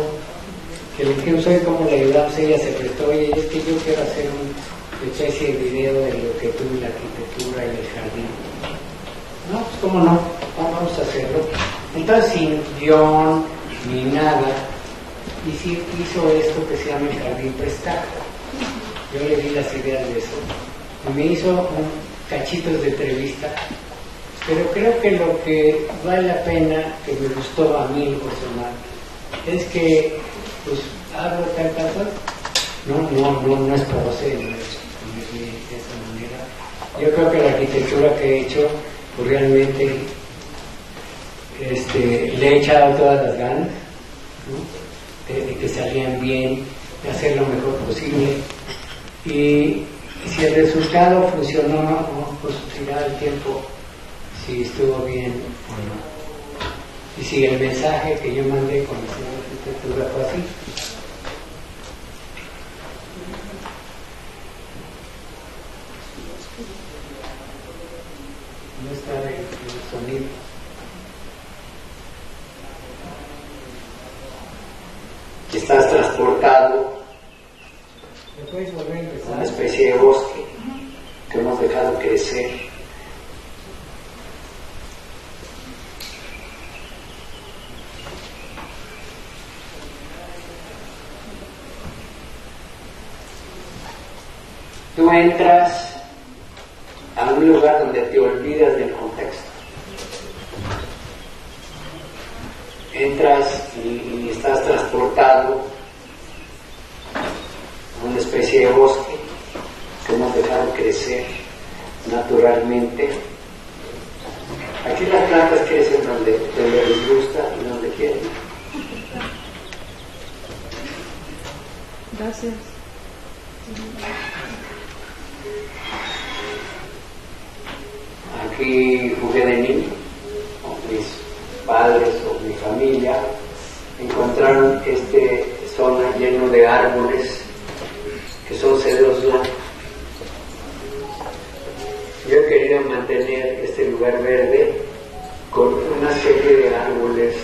Speaker 2: que le dijimos hoy cómo le ayudamos, ella se prestó y es que yo quiero hacer una especie de video de lo que tuve la arquitectura y el jardín. No, pues cómo no, vamos a hacerlo. Entonces sin guión ni nada, hizo esto que se llama el jardín prestado. Yo le di las ideas de eso y me hizo un cachitos de entrevista, pero creo que lo que vale la pena, que me gustó a mí en personal, es que pues hablo tal cosa, no es para usted, no es de esa manera. Yo creo que la arquitectura que he hecho pues realmente le he echado todas las ganas, ¿no? de que salían bien, de hacer lo mejor posible, y si el resultado funcionó, pues dirá el tiempo si estuvo bien o no, y si el mensaje que yo mandé con la arquitectura fue así. No está el sonido.
Speaker 6: Estás transportado a una especie de bosque que hemos dejado crecer. Tú entras a un lugar donde te olvidas del contexto. Entras y estás transportado a una especie de bosque que hemos dejado crecer naturalmente. Aquí las plantas crecen donde les gusta y donde quieren.
Speaker 5: Gracias.
Speaker 6: Aquí jugué de niño con mis padres o familia, encontraron zona lleno de árboles que son cedros blancos. Yo he querido mantener este lugar verde con una serie de árboles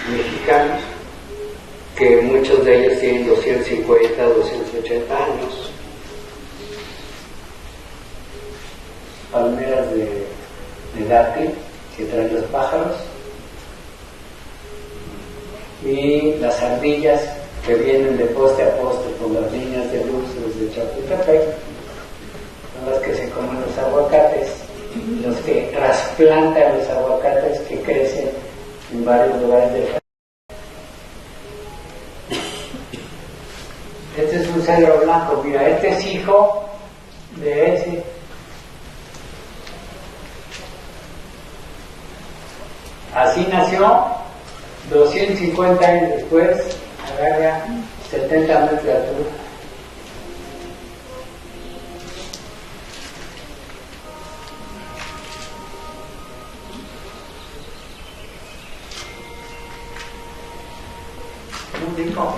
Speaker 6: mexicanos, que muchos de ellos tienen 250, 280 años. Palmeras de dátil que traen los pájaros, y las ardillas que vienen de poste a poste por las líneas de luz desde Chapultepec, son las que se comen los aguacates, los que trasplantan los aguacates que crecen en varios lugares del país. Este es un cedro blanco, mira, este es hijo de ese. Así nació, 250 años después, agarra 70 metros de altura. Muy rico.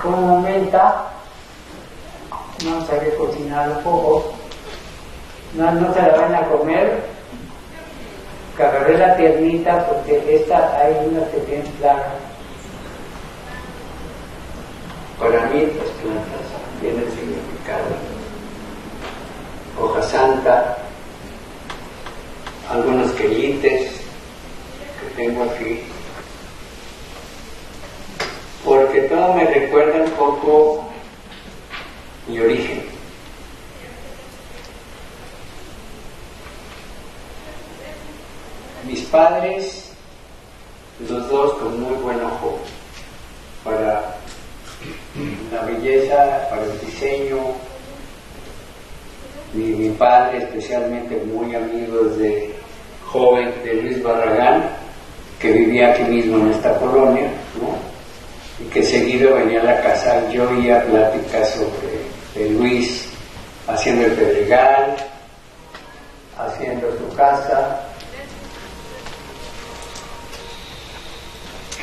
Speaker 6: Como menta, vamos a cocinar un poco. No se la van a comer, que agarré la tiernita porque hay unas que tienen plaga. Para mí las plantas tienen significado. Hoja santa, algunos quelites que tengo aquí, porque todo me recuerda un poco mi origen. Mis padres, los dos con muy buen ojo para la belleza, para el diseño. Mi padre especialmente muy amigo desde joven de Luis Barragán, que vivía aquí mismo en esta colonia, ¿no? Y que seguido venía a la casa. Yo oía pláticas sobre Luis haciendo el Pedregal, haciendo su casa.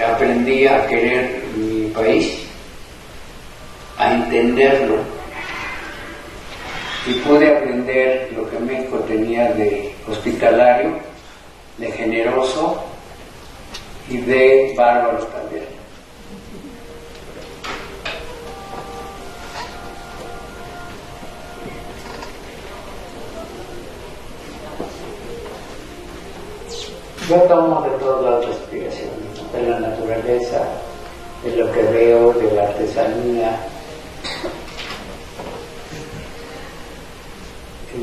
Speaker 6: Aprendí a querer mi país, a entenderlo, y pude aprender lo que México tenía de hospitalario, de generoso y de bárbaro también. Yo tomo de todos lados la inspiración, de la naturaleza, de lo que veo, de la artesanía,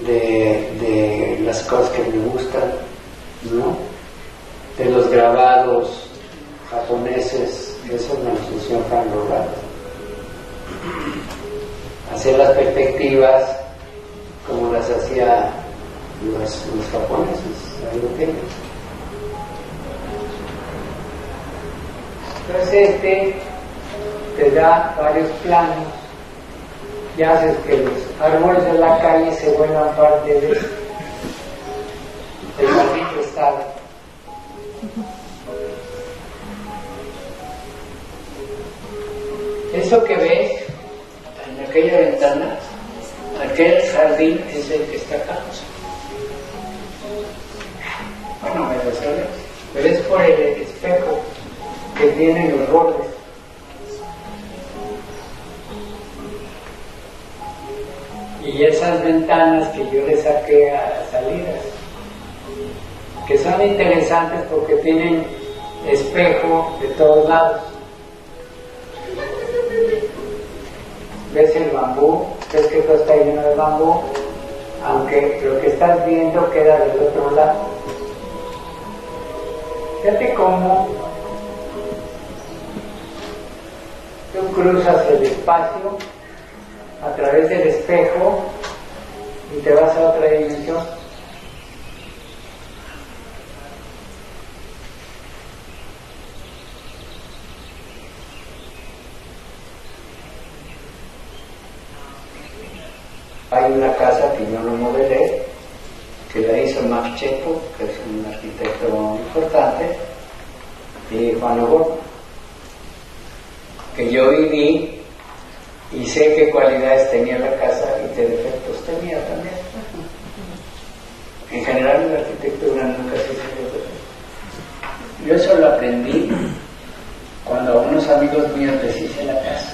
Speaker 6: de las cosas que me gustan, ¿no? De los grabados japoneses. Esa es una instrucción tan lograda. Hacer las perspectivas como las hacía los japoneses, europeos. Entonces te da varios planos y haces que los árboles de la calle se vuelvan parte del maldito estado. Eso que ves en aquella ventana, aquel jardín es el que está acá. Bueno, me lo sabes, pero es por el espejo que tienen los bordes. Y esas ventanas que yo le saqué a las salidas, que son interesantes porque tienen espejo de todos lados. ¿Ves el bambú? ¿Ves que todo está lleno de bambú? Aunque lo que estás viendo queda del otro lado. Fíjate cómo tú cruzas el espacio a través del espejo y te vas a otra dimensión. Hay una casa que yo no modelé, que la hizo Max Checo, que es un arquitecto muy importante, Juan Obor, que yo viví y sé qué cualidades tenía la casa y qué defectos tenía también. En general en la arquitectura nunca se hizo defectos. Yo eso lo aprendí cuando a unos amigos míos les hice la casa.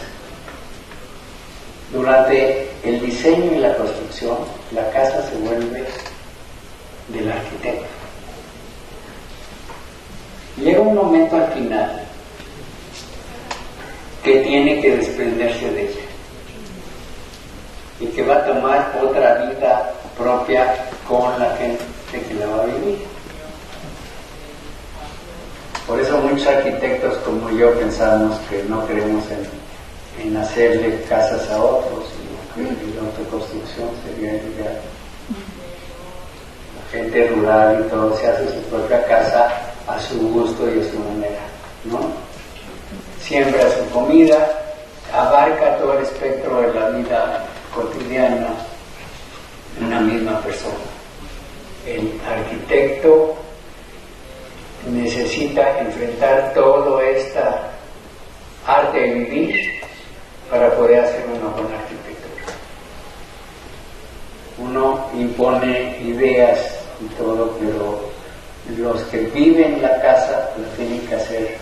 Speaker 6: Durante el diseño y la construcción, la casa se vuelve del arquitecto. Llega un momento al final que tiene que desprenderse de ella y que va a tomar otra vida propia con la gente que la va a vivir. Por eso muchos arquitectos como yo pensamos que no creemos en hacerle casas a otros y la autoconstrucción sería ideal. La gente rural y todo se hace su propia casa a su gusto y a su manera, ¿no? Siembra su comida, abarca todo el espectro de la vida cotidiana de una misma persona. El arquitecto necesita enfrentar toda esta arte de vivir para poder hacer una buena arquitectura. Uno impone ideas y todo, pero los que viven la casa lo tienen que hacer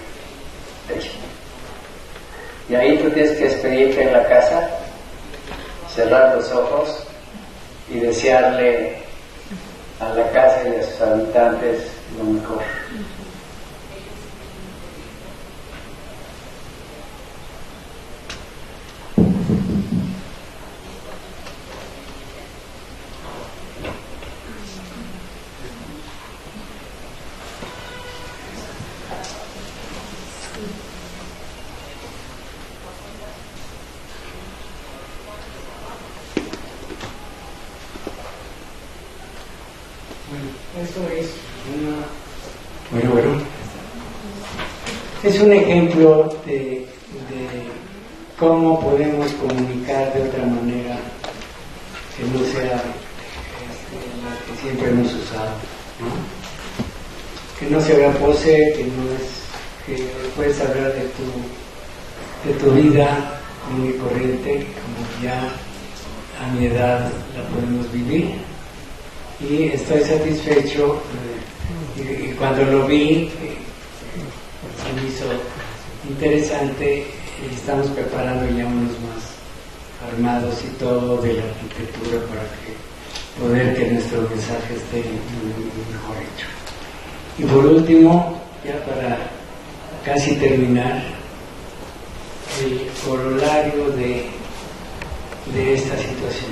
Speaker 6: ellos. Y ahí tú tienes que despedirte en la casa, cerrar los ojos y desearle a la casa y a sus habitantes lo mejor.
Speaker 2: Eso es es un ejemplo de cómo podemos comunicar de otra manera que no sea la que siempre hemos usado, ¿no? Que no se haga pose, que no es que puedes hablar de tu vida común y corriente, como ya a mi edad la podemos vivir. Y estoy satisfecho y cuando lo vi se me hizo interesante y estamos preparando ya unos más armados y todo de la arquitectura para poder que nuestro mensaje esté mejor hecho. Y por último, ya para casi terminar, el corolario de esta situación.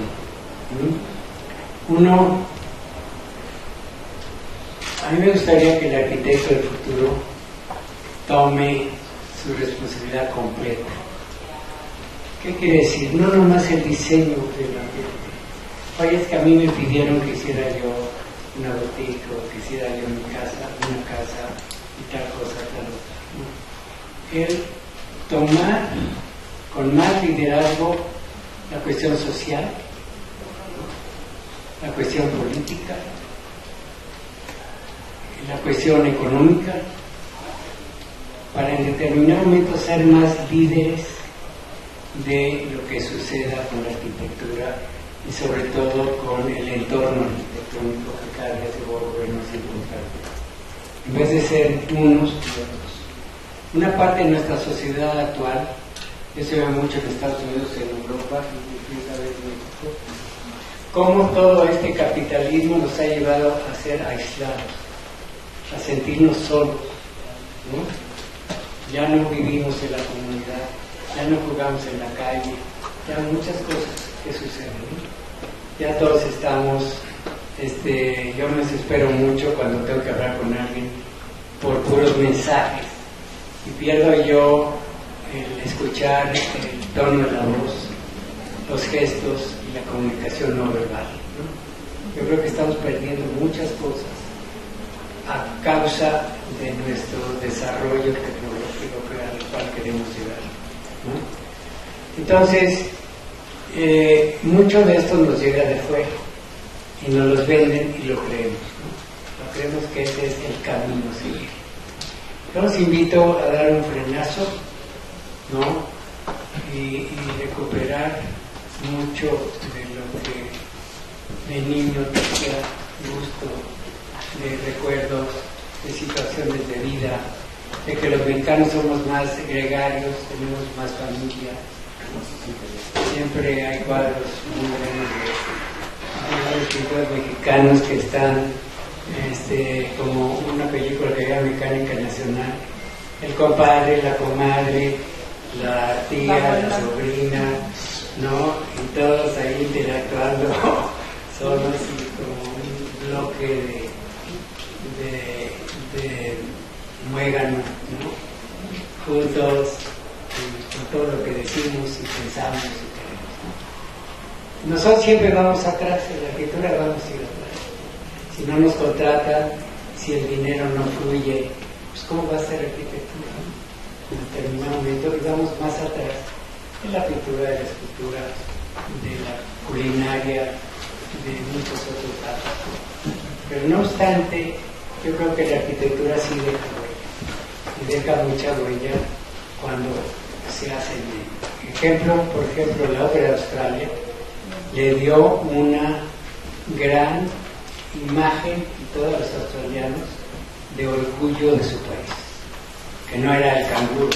Speaker 2: Uno, a mí me gustaría que el arquitecto del futuro tome su responsabilidad completa. ¿Qué quiere decir? No nomás el diseño del ambiente. Oye, es que a mí me pidieron que hiciera yo una boutique o que hiciera yo una casa y tal cosa, tal otra. El tomar con más liderazgo la cuestión social, la cuestión política, la cuestión económica, para en determinado momento ser más líderes de lo que suceda con la arquitectura y sobre todo con el entorno arquitectónico que cada día se vuelve más importante. En vez de ser unos y otros. Una parte de nuestra sociedad actual, eso se ve mucho en Estados Unidos, en Europa y en México, cómo todo este capitalismo nos ha llevado a ser aislados, a sentirnos solos, ¿no? Ya no vivimos en la comunidad, ya no jugamos en la calle, ya muchas cosas que suceden, ¿no? Ya todos estamos, yo me desespero mucho cuando tengo que hablar con alguien por puros mensajes y pierdo yo el escuchar el tono de la voz, los gestos y la comunicación no verbal, ¿no? Yo creo que estamos perdiendo muchas cosas a causa de nuestro desarrollo tecnológico al cual queremos llegar, ¿no? Entonces, mucho de esto nos llega de fuera y nos los venden y lo creemos, ¿no? Lo creemos que ese es el camino a seguir. Yo los invito a dar un frenazo, ¿no? Y recuperar mucho de lo que de niño tenía gusto, de recuerdos, de situaciones de vida, de que los mexicanos somos más gregarios, tenemos más familia. Siempre hay cuadros muy buenos de escritores mexicanos que están como una película que era Mecánica Nacional, el compadre, la comadre, la tía, la sobrina, ¿no? Y todos ahí interactuando solos y como un bloque de muégano, ¿no? Juntos, con todo lo que decimos y pensamos y queremos, ¿no? Nosotros siempre vamos atrás, en la escritura vamos a ir atrás. Si no nos contratan, si el dinero no fluye, pues ¿cómo va a ser arquitectura? En determinado momento y vamos más atrás en la pintura, de la escultura, de la culinaria, de muchos otros datos. Pero no obstante, yo creo que la arquitectura sí deja huella, y deja mucha huella cuando se hace bien. Por ejemplo, la Ópera de Australia le dio una gran imagen a todos los australianos de orgullo de su país, que no era el canguro.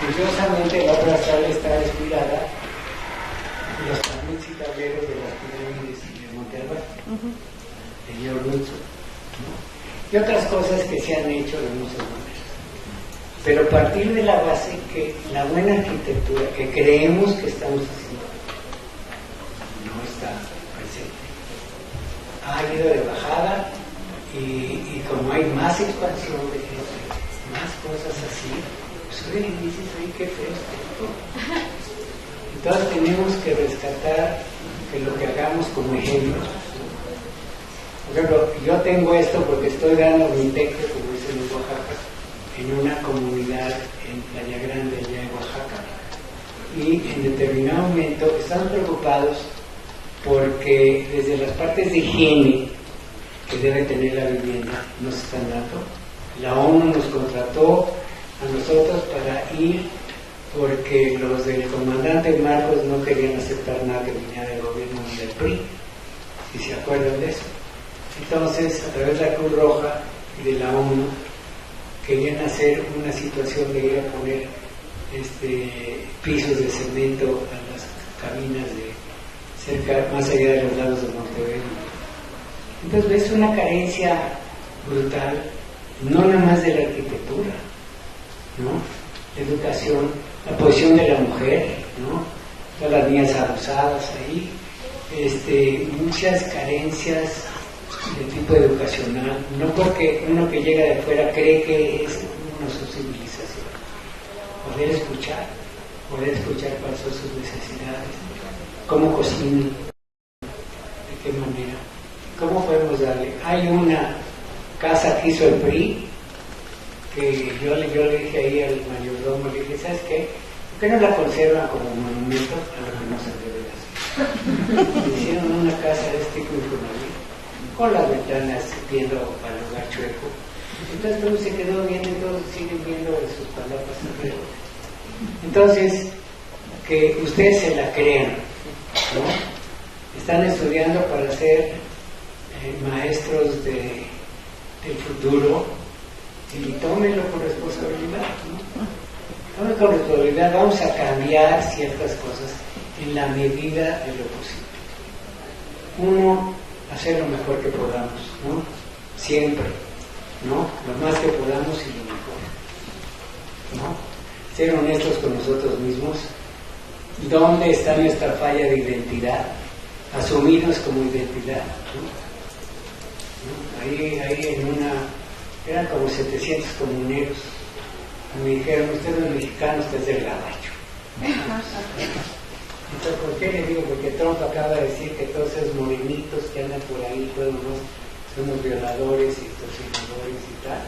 Speaker 2: Curiosamente, la Ópera de Australia está inspirada en los tablets y tableros de las pirámides de Monterrey, de George Wilson, ¿no? Y otras cosas que se han hecho de muchas maneras. Pero a partir de la base que la buena arquitectura que creemos que estamos haciendo no está presente. Ha ido de bajada y como hay más expansión de gente, más cosas así, pues oye, dices, oye, qué feo está todo. Entonces tenemos que rescatar que lo que hagamos como ejemplos. Por ejemplo, yo tengo esto porque estoy dando mi texto, como dicen en Oaxaca, en una comunidad en Playa Grande, allá en Oaxaca. Y en determinado momento están preocupados porque desde las partes de higiene que debe tener la vivienda no se están dando. La ONU nos contrató a nosotros para ir porque los del comandante Marcos no querían aceptar nada que viniera del gobierno ni del PRI, si se acuerdan de eso. Entonces, a través de la Cruz Roja y de la ONU, querían hacer una situación de ir a poner pisos de cemento a las cabinas de cerca, más allá de los lados de Monteverde. Entonces ves una carencia brutal, no nada más de la arquitectura, ¿no? La educación, la posición de la mujer, ¿no? Todas las niñas abusadas ahí, muchas carencias de tipo educacional, no porque uno que llega de fuera cree que es una civilización. Poder escuchar cuáles son sus necesidades, cómo cocinan, de qué manera, cómo podemos darle. Hay una casa que hizo el PRI, que yo le dije ahí al mayordomo, le dije, ¿sabes qué? ¿Por qué no la conservan como monumento a lo que no se debe hacer? Hicieron una casa de este tipo con las ventanas viendo al lugar chueco. Entonces todo se quedó viendo y todos siguen viendo sus palapas alrededor. Entonces, que ustedes se la crean, ¿no? Están estudiando para ser maestros del futuro y tómenlo con responsabilidad, ¿no? Tómenlo con responsabilidad, vamos a cambiar ciertas cosas en la medida de lo posible. Uno, hacer lo mejor que podamos, ¿no? Siempre, ¿no? Lo más que podamos y lo mejor, ¿no? Ser honestos con nosotros mismos. ¿Dónde está nuestra falla de identidad? Asumirnos como identidad, ¿no? Ahí en eran como 700 comuneros. Me dijeron, usted no es mexicano, usted es del gabacho. Entonces, ¿por qué le digo? Porque Trump acaba de decir que todos esos morenitos que andan por ahí, todos somos violadores y torcionadores y tal.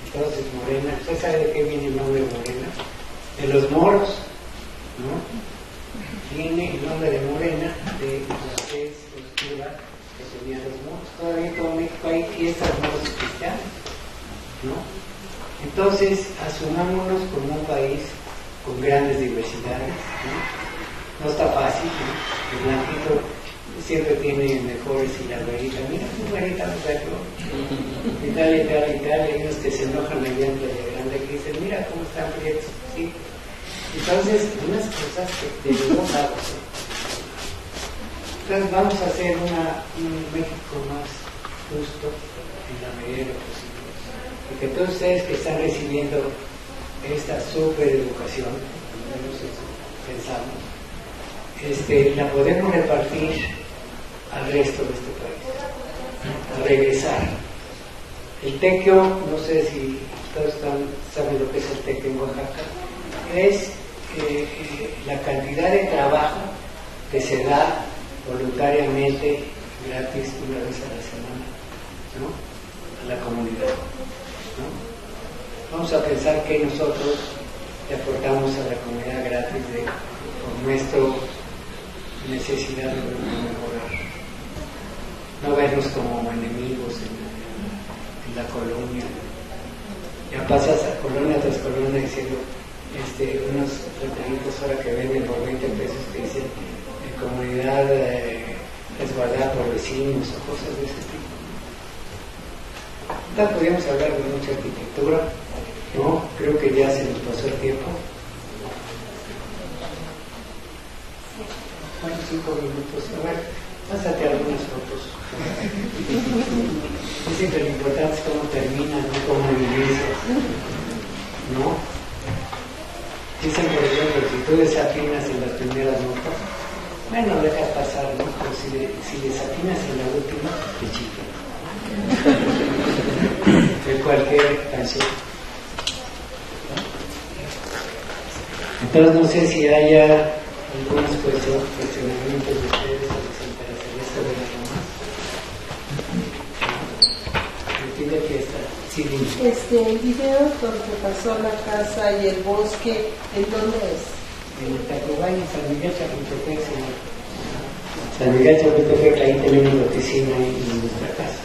Speaker 2: Entonces, Morena, ¿usted sabe de qué viene el nombre de Morena? De los moros, ¿no? Viene el nombre de Morena de la tez oscura que tenían los moros. Todavía en todo México hay fiestas moros Entonces, asumámonos como un país con grandes diversidades, ¿no? No está fácil, ¿no? El blanquito siempre tiene mejores y la güerita, mira, tu güerita no sé qué, y tal, hay unos que se enojan allá en Playa Grande que dicen, mira cómo están prietos, ¿sí? Entonces, unas cosas que de los lados, ¿sí? Entonces vamos a hacer un México más justo en la medida de lo posible. Y que todos ustedes que están recibiendo esta super educación, al menos eso pensamos, la podemos repartir al resto de este país, a regresar. El tequio, no sé si todos saben lo que es el tequio en Oaxaca, es la cantidad de trabajo que se da voluntariamente, gratis, una vez a la semana, ¿no? A la comunidad, ¿no? Vamos a pensar que nosotros le aportamos a la comunidad gratis con nuestra necesidad de mejorar, no vernos como enemigos en la colonia. Ya pasas a colonia tras colonia diciendo unos retalitos ahora que venden por 20 pesos que dicen comunidad resguardada por vecinos o cosas de ese tipo. Entonces podríamos hablar de mucha arquitectura, ¿no? Creo que ya se nos pasó el tiempo. Bueno, 5 minutos. A ver, pásate algunas fotos. Dicen que lo importante es cómo termina, no cómo inicias, ¿no? Dicen, por ejemplo, si tú desafinas en las primeras notas, bueno, deja pasar, ¿no? Pero si desatinas en la última, te chica. De cualquier canción. Entonces, no sé si haya algunos cuestionamientos de ustedes o les interesaría saber algo más. Me pide que está. Sí, dime.
Speaker 5: El video donde pasó la casa y el bosque, ¿en dónde es?
Speaker 2: En Tacubaya, en San Miguel Chapultepec, señor. San Miguel Chapultepec, ahí tenemos la oficina en nuestra casa.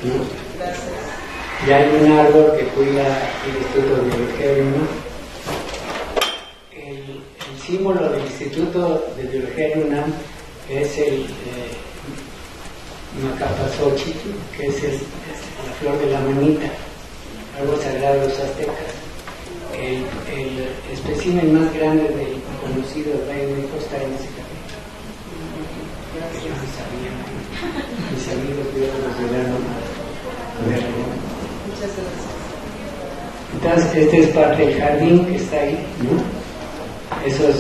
Speaker 2: ¿No?
Speaker 5: Gracias.
Speaker 2: Ya hay un árbol que cuida el Instituto de Biología, ¿no? El símbolo del Instituto de Biología de UNAM es el Macapazochitl, que es la flor de la manita, algo sagrado de los aztecas. El espécimen más grande del conocido del Valle de México está en ese capítulo. Yo no sabía, mis amigos nos ayudaron a verlo.
Speaker 5: Muchas gracias.
Speaker 2: Entonces, esta es parte del jardín que está ahí, ¿no? Esos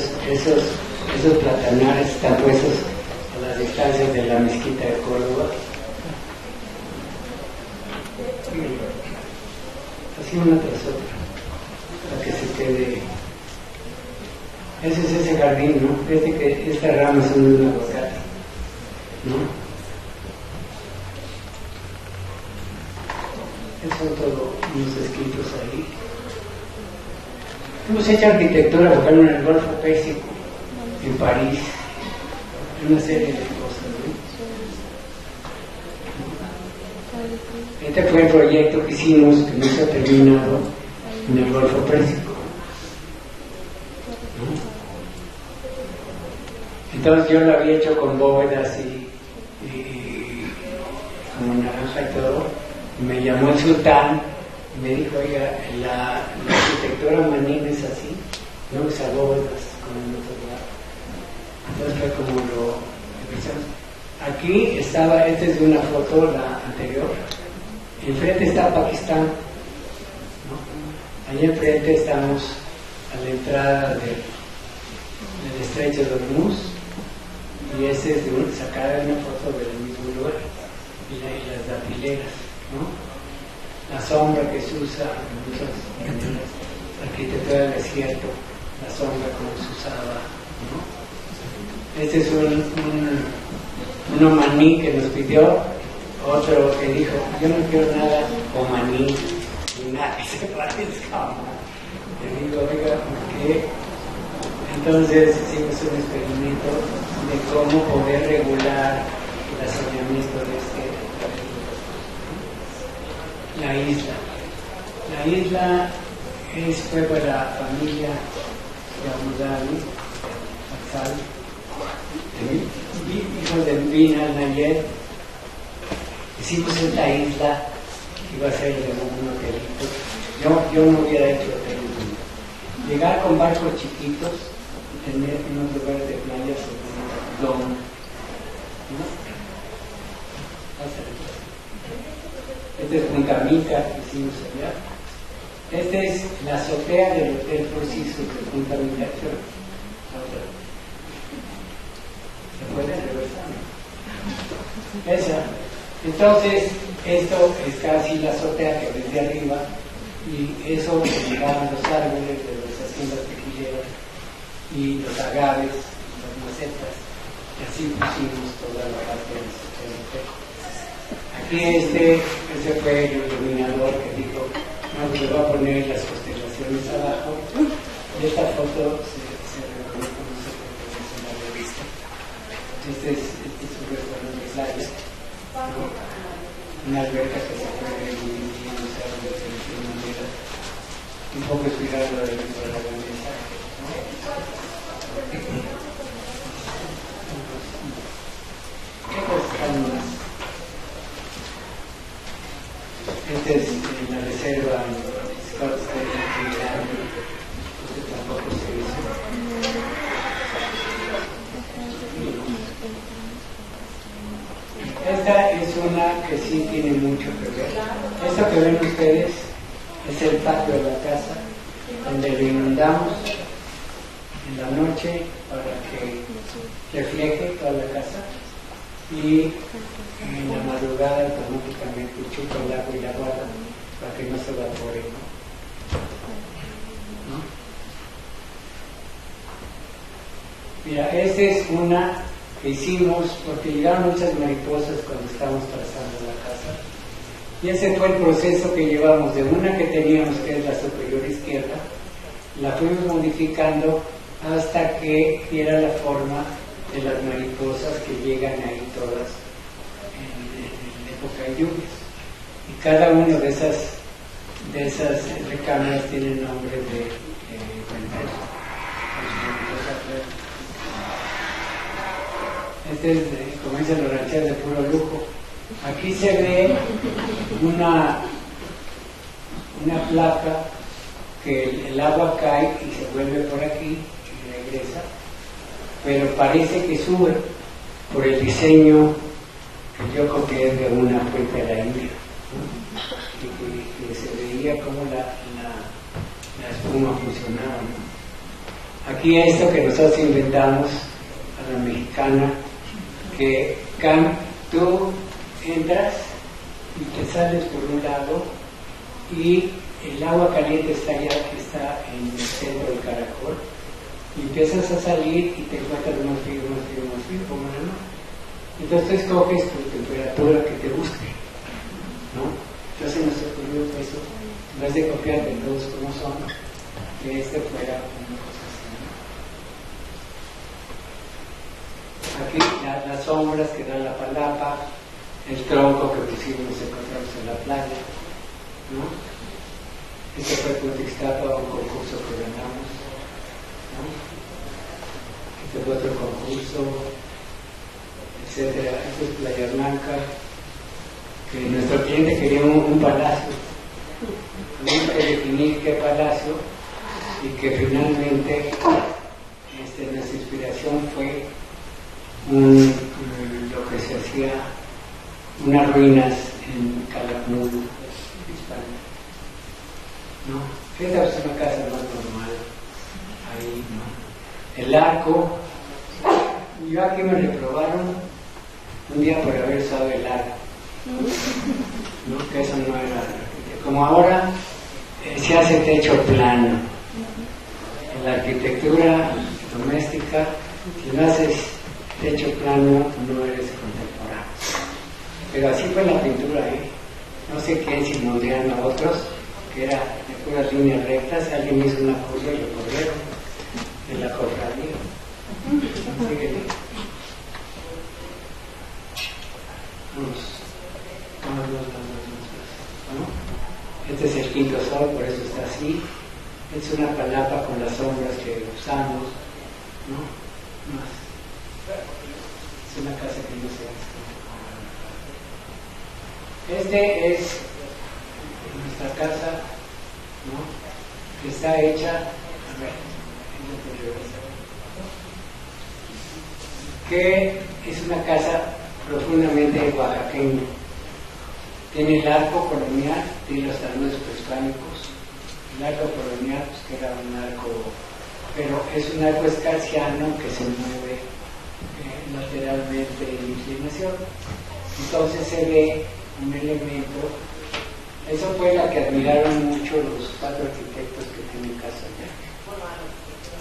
Speaker 2: platanares están puestos a las distancias de la mezquita de Córdoba. Así una tras otra, para que se quede. Ese es ese jardín, ¿no? Que estas ramas son de un aguacate, ¿no? Esos son todos unos escritos ahí. Hemos hecho arquitectura local en el Golfo Pérsico, en París, una serie de cosas, ¿no? Este fue el proyecto que hicimos, que no se ha terminado, en el Golfo Pérsico. Entonces yo lo había hecho con bóvedas y como naranja y todo. Y me llamó el sultán y me dijo, oiga, la arquitectura manín es así, no usa bóvedas como en otro lugar. Entonces fue como lo empezamos. Aquí estaba, esta es de una foto, la anterior. Enfrente está Pakistán, ¿no? Allí enfrente estamos a la entrada del estrecho de Hormuz, y ese es sacada de una foto del mismo lugar, y las datileras, ¿no? La sombra que se usa en la arquitectura del desierto, la sombra como se usaba, ¿no? Este es un omaní que nos pidió, otro que dijo, yo no quiero nada omaní, ni nada que se parezca. Le digo, oiga, ¿por qué? Entonces hicimos un experimento de cómo poder regular el saneamiento de la isla. La isla fue para la familia de Abu Dhabi, Faisal, hijo de Bin al-Nayed. Hicimos esta isla que iba a ser de un hotelito. Yo no hubiera hecho hotel. Llegar con barcos chiquitos y tener unos lugares de playa sobre don, ¿no? Este es Punta Mica que hicimos allá. Esta es la azotea del Hotel Four Seasons de Punta Mica. ¿Se puede regresar? Esa. Entonces, esto es casi la azotea que ves de arriba, y eso llegaban los árboles de las haciendas tequileras y los agaves, las macetas, y así pusimos toda la parte del hotel. Aquí ese fue el iluminador que dijo, no, le va a poner las constelaciones abajo, y esta foto se reconoce como se reconoce en la revista. Este es un recuerdo de playa, ¿no? Una alberca que se puede dividir, o sea, de una manera un poco inspirado de la grandeza, ¿no? ¿Qué cosas más? Esta es la reserva en Scottsdale, que tampoco se hizo. Esta es una que sí tiene mucho que ver. Esto que ven ustedes es el patio de la casa, donde lo inundamos en la noche para que refleje toda la casa, y en la madrugada automáticamente chupa el agua y la guarda para que no se evapore, ¿no? Mira, esta es una que hicimos porque llegaron muchas mariposas cuando estábamos trazando la casa, y ese fue el proceso que llevamos de una que teníamos, que es la superior izquierda, la fuimos modificando hasta que diera la forma de las mariposas que llegan ahí todas en época de lluvias, y cada una de esas recámaras tiene el nombre de ventana. Este es, como dicen los rancheros, de puro lujo. Aquí se ve una placa que el agua cae y se vuelve por aquí y regresa, pero parece que sube por el diseño que yo copié de una fuente de la India, ¿no? Y que se veía cómo la espuma funcionaba, ¿no? Aquí esto que nosotros inventamos a la mexicana, que tú entras y te sales por un lado y el agua caliente está allá, que está en el centro del caracol, y empiezas a salir y te encuentras más frío, como no. Entonces escoges tu temperatura que te guste, ¿no? Entonces nos ocurrió eso, en vez de copiar de todos como son, que este fuera una cosa así, ¿no? Aquí las sombras que dan la palapa, el tronco que pusimos encontramos en la playa, ¿no? Este fue Contextapa, un concurso que ganamos, ¿no? Este fue otro concurso, etcétera. Esto es Playa Blanca, que nuestro cliente quería un palacio. Tuvimos que definir qué palacio, y que finalmente nuestra inspiración fue lo que se hacía, unas ruinas en Calakmul, España, ¿no? Esta es una casa más normal ahí, ¿no? El arco, yo aquí me reprobaron un día por haber usado el arco, ¿no? Que eso no era, como ahora se hace techo plano. En la arquitectura doméstica, si no haces techo plano, no eres contemporáneo. Pero así fue la pintura ahí. No sé quién, si moldearon a otros, que era de puras líneas rectas. Alguien hizo una curva y lo corrieron en la cofradía. Síguele. Vamos. Este es el quinto sol. así, es una palapa con las sombras que usamos, ¿no? Más. Es una casa que no se hace. Este es nuestra casa, ¿no? Que está hecha, a ver, que es una casa profundamente oaxaqueña. Tiene el arco colonial, tiene los taludes prehispánicos. El arco colonial, pues que era un arco, pero es un arco escarciano que se mueve lateralmente en inclinación. Entonces se ve un elemento. Eso fue la que admiraron mucho los 4 arquitectos que tienen casa allá.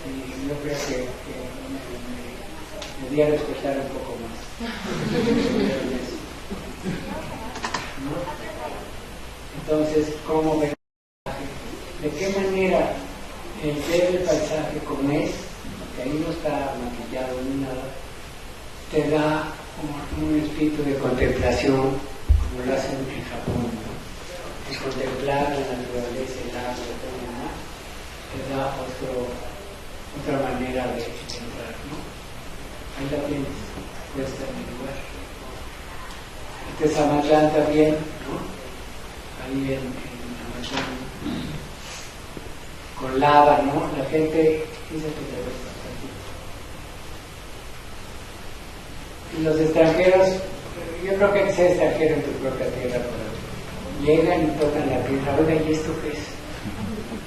Speaker 2: Y yo creo que me di a respetar un poco más. ¿No? Entonces, ¿cómo ven? ¿De qué manera el ver el paisaje como es, que ahí no está maquillado ni nada, te da un espíritu de contemplación, como lo hacen en Japón, ¿no? El contemplar la naturaleza, el agua, todo lo demás, te da otra manera de entrar, ¿no? Ahí la tienes, puesta en el lugar. Este es Amatlán también, ¿no? Ahí en Amatlán, con lava, ¿no? La gente dice que te gusta aquí. Y los extranjeros, yo creo que sea extranjero en tu propia tierra, pero llegan y tocan la tierra. Oiga, ¿y esto qué es?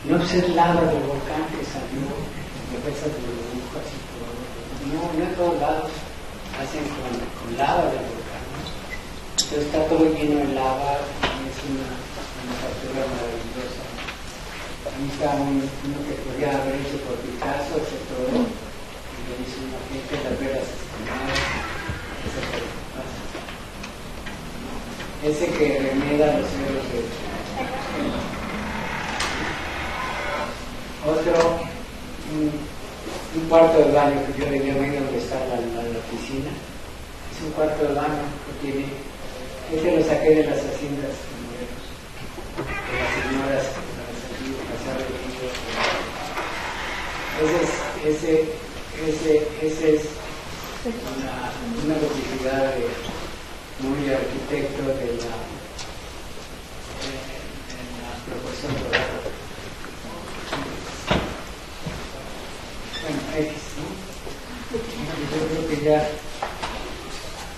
Speaker 2: No, pues es lava del volcán que salió, de esas burbujas y todo. No en todos lados hacen con lava del volcán, ¿no? Entonces está todo lleno de lava y es una manufactura maravillosa. Ahí está uno que podría haber hecho por Picasso, hace todo, y le hizo una gente, las velas escaladas, ese que remeda los ceros de otro, un cuarto de baño que yo le llamé donde está la piscina. Es un cuarto de baño que tiene, este lo saqué de las haciendas de Morelos, de las señoras para salir a pasar el río. Ese es una duplicidad muy arquitecto de la proporción dorada. Bueno, X, ¿no? Yo creo que ya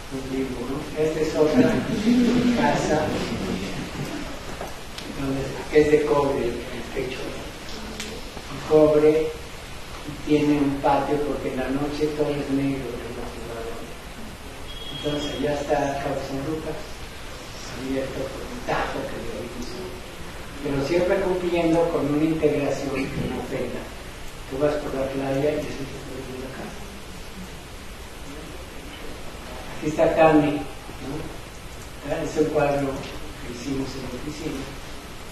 Speaker 2: cumplimos, ¿no? Esta es otra casa que es de cobre, el techo de cobre, y tiene un patio porque en la noche todo es negro en la ciudad. Entonces allá está Cabo San Lucas, abierto por un tajo que le hizo, pero siempre cumpliendo con una integración que no pena. Tú vas por la playa y eso te puede ir acá. Aquí está Cami, ¿no? Es el cuadro que hicimos en la oficina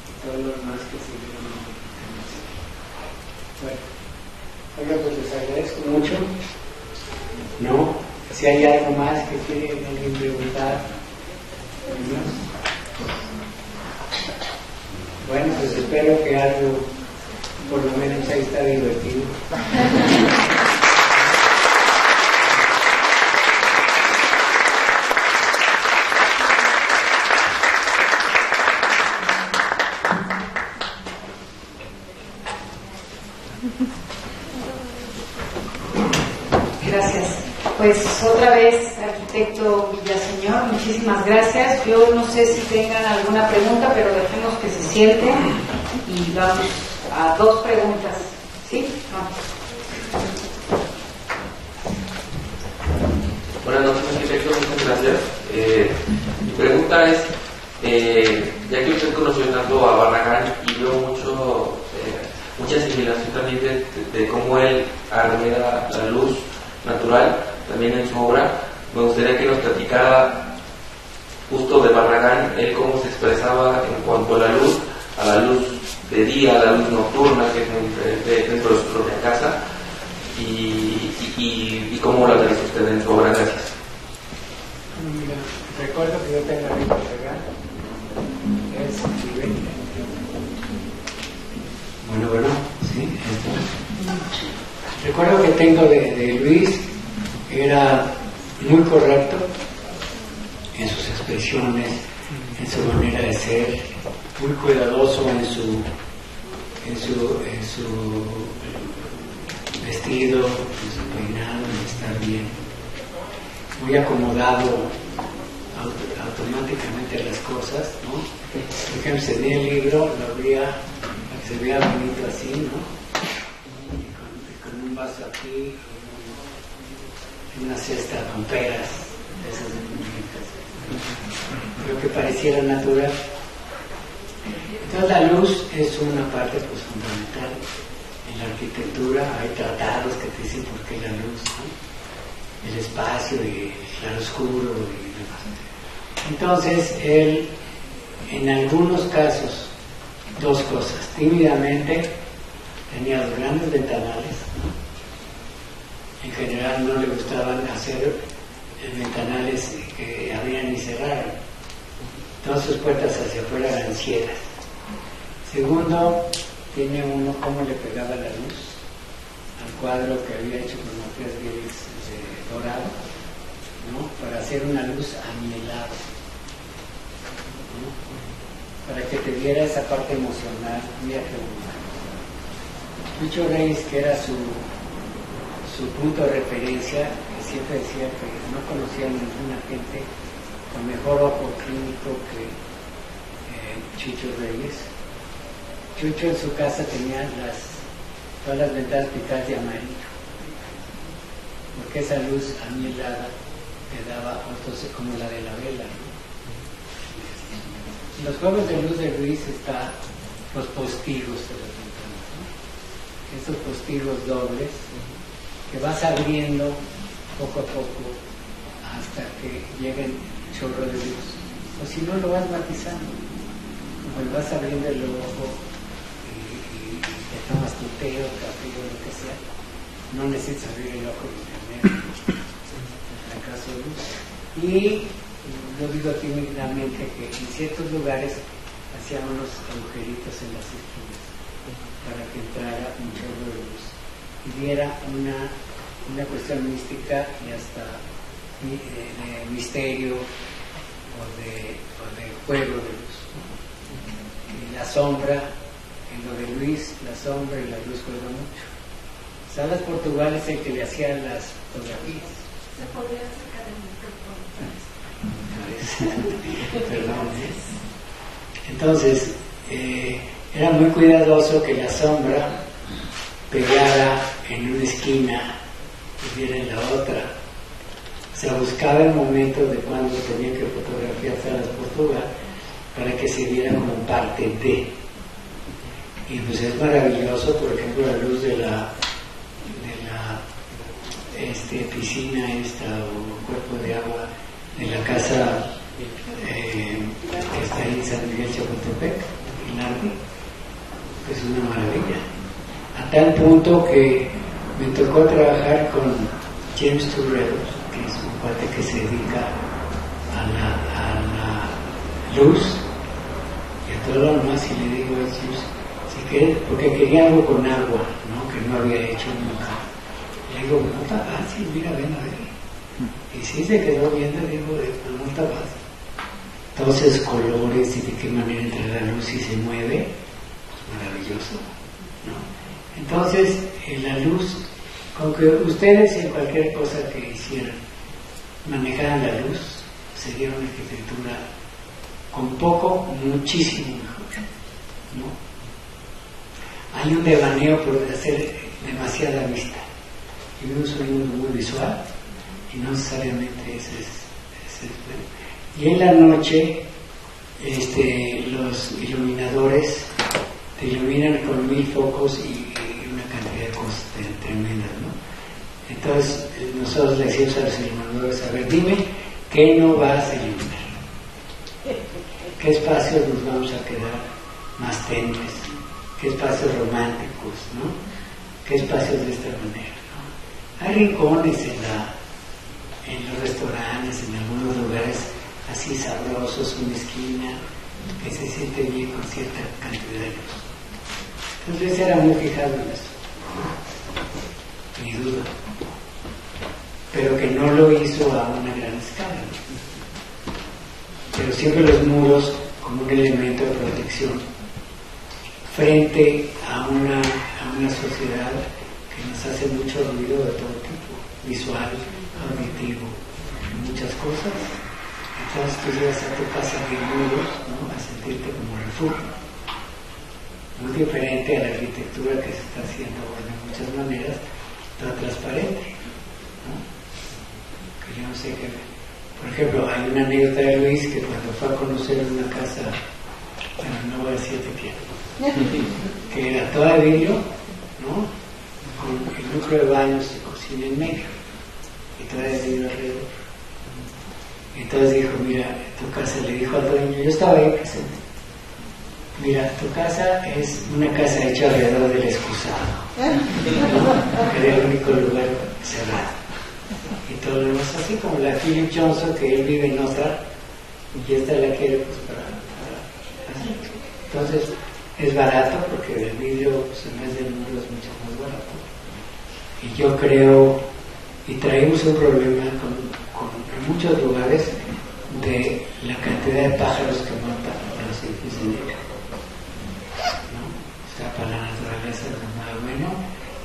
Speaker 2: y todo lo demás que se vieron en el museo. Bueno, pues les agradezco mucho. ¿No? Si hay algo más que quiere alguien preguntar. Bueno, pues espero que algo, por lo menos ahí está divertido.
Speaker 1: Gracias. Pues otra vez, arquitecto Villaseñor, muchísimas gracias. Yo no sé si tengan alguna pregunta, pero dejemos que se sienten y vamos a 2 preguntas. ¿Sí? Vamos.
Speaker 4: Buenas noches, arquitecto, muchas gracias. Mi pregunta es, ya que usted conoció tanto a Barragán y veo mucha asimilación también de cómo él arremeda la luz natural también en su obra, me gustaría que nos platicara justo de Barragán, él cómo se expresaba en cuanto a la luz de día, a la luz nocturna, que es muy diferente dentro de su propia casa, y cómo lo analiza usted en su obra. Gracias.
Speaker 2: Mira, recuerdo que yo tengo arriba Barragán, es vivente. recuerdo que tengo de Luis era muy correcto en sus expresiones, en su manera de ser, muy cuidadoso en su vestido, en su peinado, en estar bien, muy acomodado automáticamente a las cosas, ¿no? Por ejemplo, si tenía el libro, lo abría para que se vea bonito así, ¿no? Con un vaso aquí, una cesta con peras, esas muñecas, creo que pareciera natural. Entonces la luz es una parte pues fundamental en la arquitectura. Hay tratados que te dicen por qué la luz, ¿no? El espacio y el claroscuro y demás. Entonces él, en algunos casos, dos cosas: tímidamente tenía los grandes ventanales, ¿no? En general no le gustaban hacer ventanales que abrían y cerraran. Todas sus puertas hacia afuera eran ciegas. Segundo, tiene uno cómo le pegaba la luz al cuadro que había hecho con Matías Vélez dorado, ¿no? Para hacer una luz anielada, ¿no? Para que te diera esa parte emocional. Mira qué bonito. Chucho Reyes, que era su punto de referencia, que siempre decía que no conocía a ninguna gente con mejor ojo clínico que Chucho Reyes. Chucho en su casa tenía todas las ventanas pintadas de amarillo, porque esa luz anielada le daba otros, como la de la vela, ¿no? En los juegos de luz de Luis están los postigos de las ventanas, ¿no? Estos postigos dobles que vas abriendo poco a poco hasta que llegue el chorro de luz, o si no lo vas matizando, como vas abriendo el ojo y te tomas tu té o café o lo que sea. No necesitas abrir el ojo primero, en caso de luz. Y yo digo tímidamente que en ciertos lugares hacían unos agujeritos en las esquinas para que entrara un chorro de luz y diera una cuestión mística y hasta de misterio o de juego de luz. Y la sombra, en lo de Luis, la sombra y la luz juegan mucho. Salas Portugal es el que le hacía las fotografías.
Speaker 7: Se podría sacar el micrófono.
Speaker 2: Perdón. Entonces, era muy cuidadoso que la sombra pegara en una esquina y diera en la otra. O sea, buscaba el momento de cuando tenía que fotografiar Salas Portugal para que se viera como parte de. Y pues es maravilloso, por ejemplo, la luz de la piscina o cuerpo de agua de la casa que está ahí en San Miguel Chapultepec, en Arde, es una maravilla. A tal punto que me tocó trabajar con James Turrell, que es un cuate que se dedica a la luz y a todo lo demás, y le digo a James, si quieres, porque quería algo con agua, ¿no? Que no había hecho nunca. Le digo, no está fácil, mira, ven a ver. Y sí se quedó viendo, digo, no está fácil. Entonces, colores y de qué manera entra la luz y se mueve, pues maravilloso, ¿no? Entonces, la luz, con que ustedes en cualquier cosa que hicieran manejaran la luz, sería una arquitectura con poco, muchísimo mejor, ¿no? Hay un devaneo por hacer demasiada vista y un sonido muy visual, y no necesariamente ese es bueno. Y en la noche los iluminadores te iluminan con 1000 focos y una cantidad de cosas tremendas, ¿no? Entonces nosotros le decimos a los iluminadores, a ver, dime qué no vas a iluminar, qué espacios nos vamos a quedar más tenues, qué espacios románticos, ¿no? Qué espacios de esta manera, ¿no? Hay rincones en los restaurantes, en algunos lugares así sabrosos, una esquina que se siente bien con cierta cantidad de luz. Entonces era muy fijado en eso. Y duda, pero que no lo hizo a una gran escala. Pero siempre los muros como un elemento de protección frente a una sociedad que nos hace mucho ruido de todo tipo, visual, auditivo, muchas cosas. Entonces tú llegas a tu casa de muros, ¿no?, a sentirte como refugio. Muy diferente a la arquitectura que se está haciendo de muchas maneras, toda transparente, ¿no? Que yo no sé qué. Por ejemplo, hay una anécdota de Luis que cuando fue a conocer una casa, bueno, no voy a decir de quién, que era toda de vidrio, ¿no?, con el núcleo de baños y cocina en medio, y toda de vidrio alrededor. Entonces dijo, mira, tu casa, le dijo al dueño, yo estaba ahí presente, mira, tu casa es una casa hecha alrededor del excusado, ¿no?, era el único lugar cerrado. Y todo lo demás, así como la Philip Johnson, que él vive en otra, y esta la quiere pues para hacer. Entonces, es barato porque el vidrio, pues, en vez del muro, es mucho más barato. Y yo creo, y traemos un problema en muchos lugares de la cantidad de pájaros que matan a los edificios de ellos, ¿no? O sea, para la naturaleza no es nada bueno,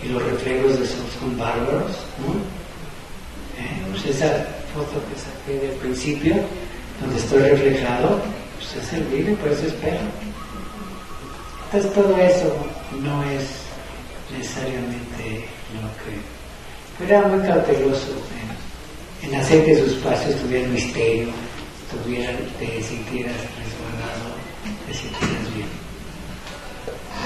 Speaker 2: y los reflejos de son bárbaros, ¿no? Pues esa foto que saqué del principio, donde estoy reflejado, pues es el vidrio, por eso espero. Entonces todo eso no es necesariamente lo que... Pero era muy cauteloso en hacer que su espacio tuviera misterio, te sintieras resguardado, te sintieras bien.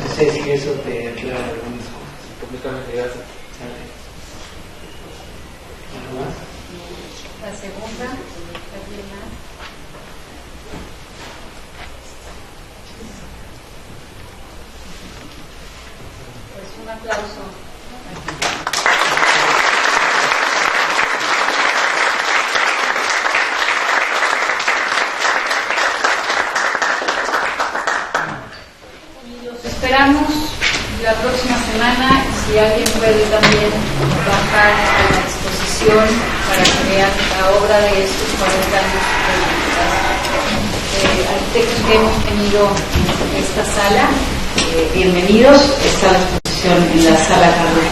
Speaker 2: No sé si eso te aclara algunas cosas.
Speaker 4: Completamente, gracias.
Speaker 2: ¿Sale? ¿Algo más?
Speaker 1: La segunda, ¿alguien más? Pues un aplauso. Y los esperamos la próxima semana, si alguien puede también bajar a la exposición para que vean la obra de estos 40 años de arquitectos que hemos tenido en esta sala. Bienvenidos, está la exposición en la sala Carlos.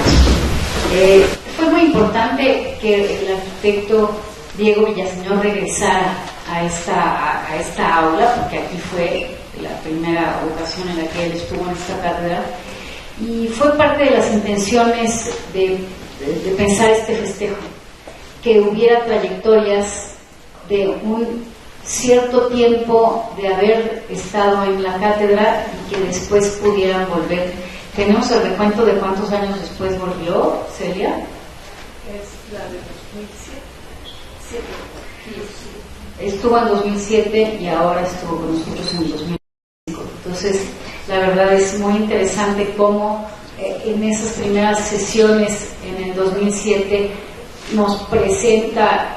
Speaker 1: Fue muy importante que el arquitecto Diego Villaseñor regresara a esta aula, porque aquí fue la primera ocasión en la que él estuvo en esta cátedra, y fue parte de las intenciones de pensar este festejo, que hubiera trayectorias de un cierto tiempo de haber estado en la cátedra y que después pudieran volver. ¿Tenemos el recuento de cuántos años después volvió, Celia?
Speaker 5: Es la de 2007.
Speaker 1: Estuvo en 2007 y ahora estuvo con nosotros en 2005. Entonces, la verdad es muy interesante cómo en esas primeras sesiones en el 2007 nos presenta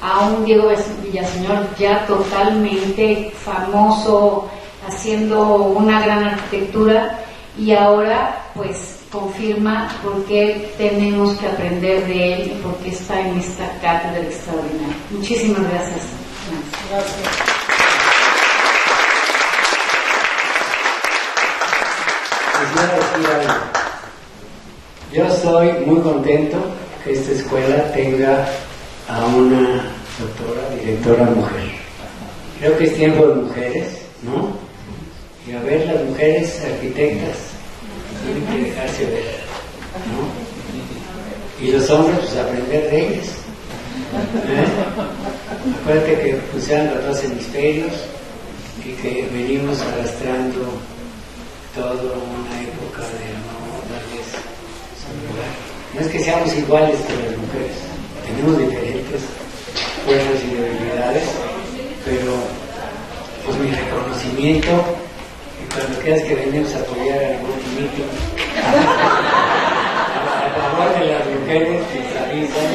Speaker 1: a un Diego Villaseñor ya totalmente famoso, haciendo una gran arquitectura, y ahora pues confirma por qué tenemos que aprender de él y por qué está en esta cátedra extraordinaria. Muchísimas gracias.
Speaker 5: Gracias.
Speaker 2: Quisiera decir algo. Yo estoy muy contento que esta escuela tenga a una directora mujer. Creo que es tiempo de mujeres, ¿no? Y a ver, las mujeres arquitectas tienen que dejarse ver, ¿no? Y los hombres, pues aprender de ellas. Acuérdate que funcionan los dos hemisferios y que venimos arrastrando toda una época de no darles su lugar. No es que seamos iguales que las mujeres, tenemos diferentes fuerzas y debilidades, pero pues mi reconocimiento, y cuando quieras que venimos a apoyar algún mito a favor de las mujeres, nos avisan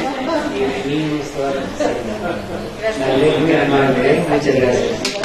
Speaker 2: y venimos todas las semanas. Muy amable, muchas gracias.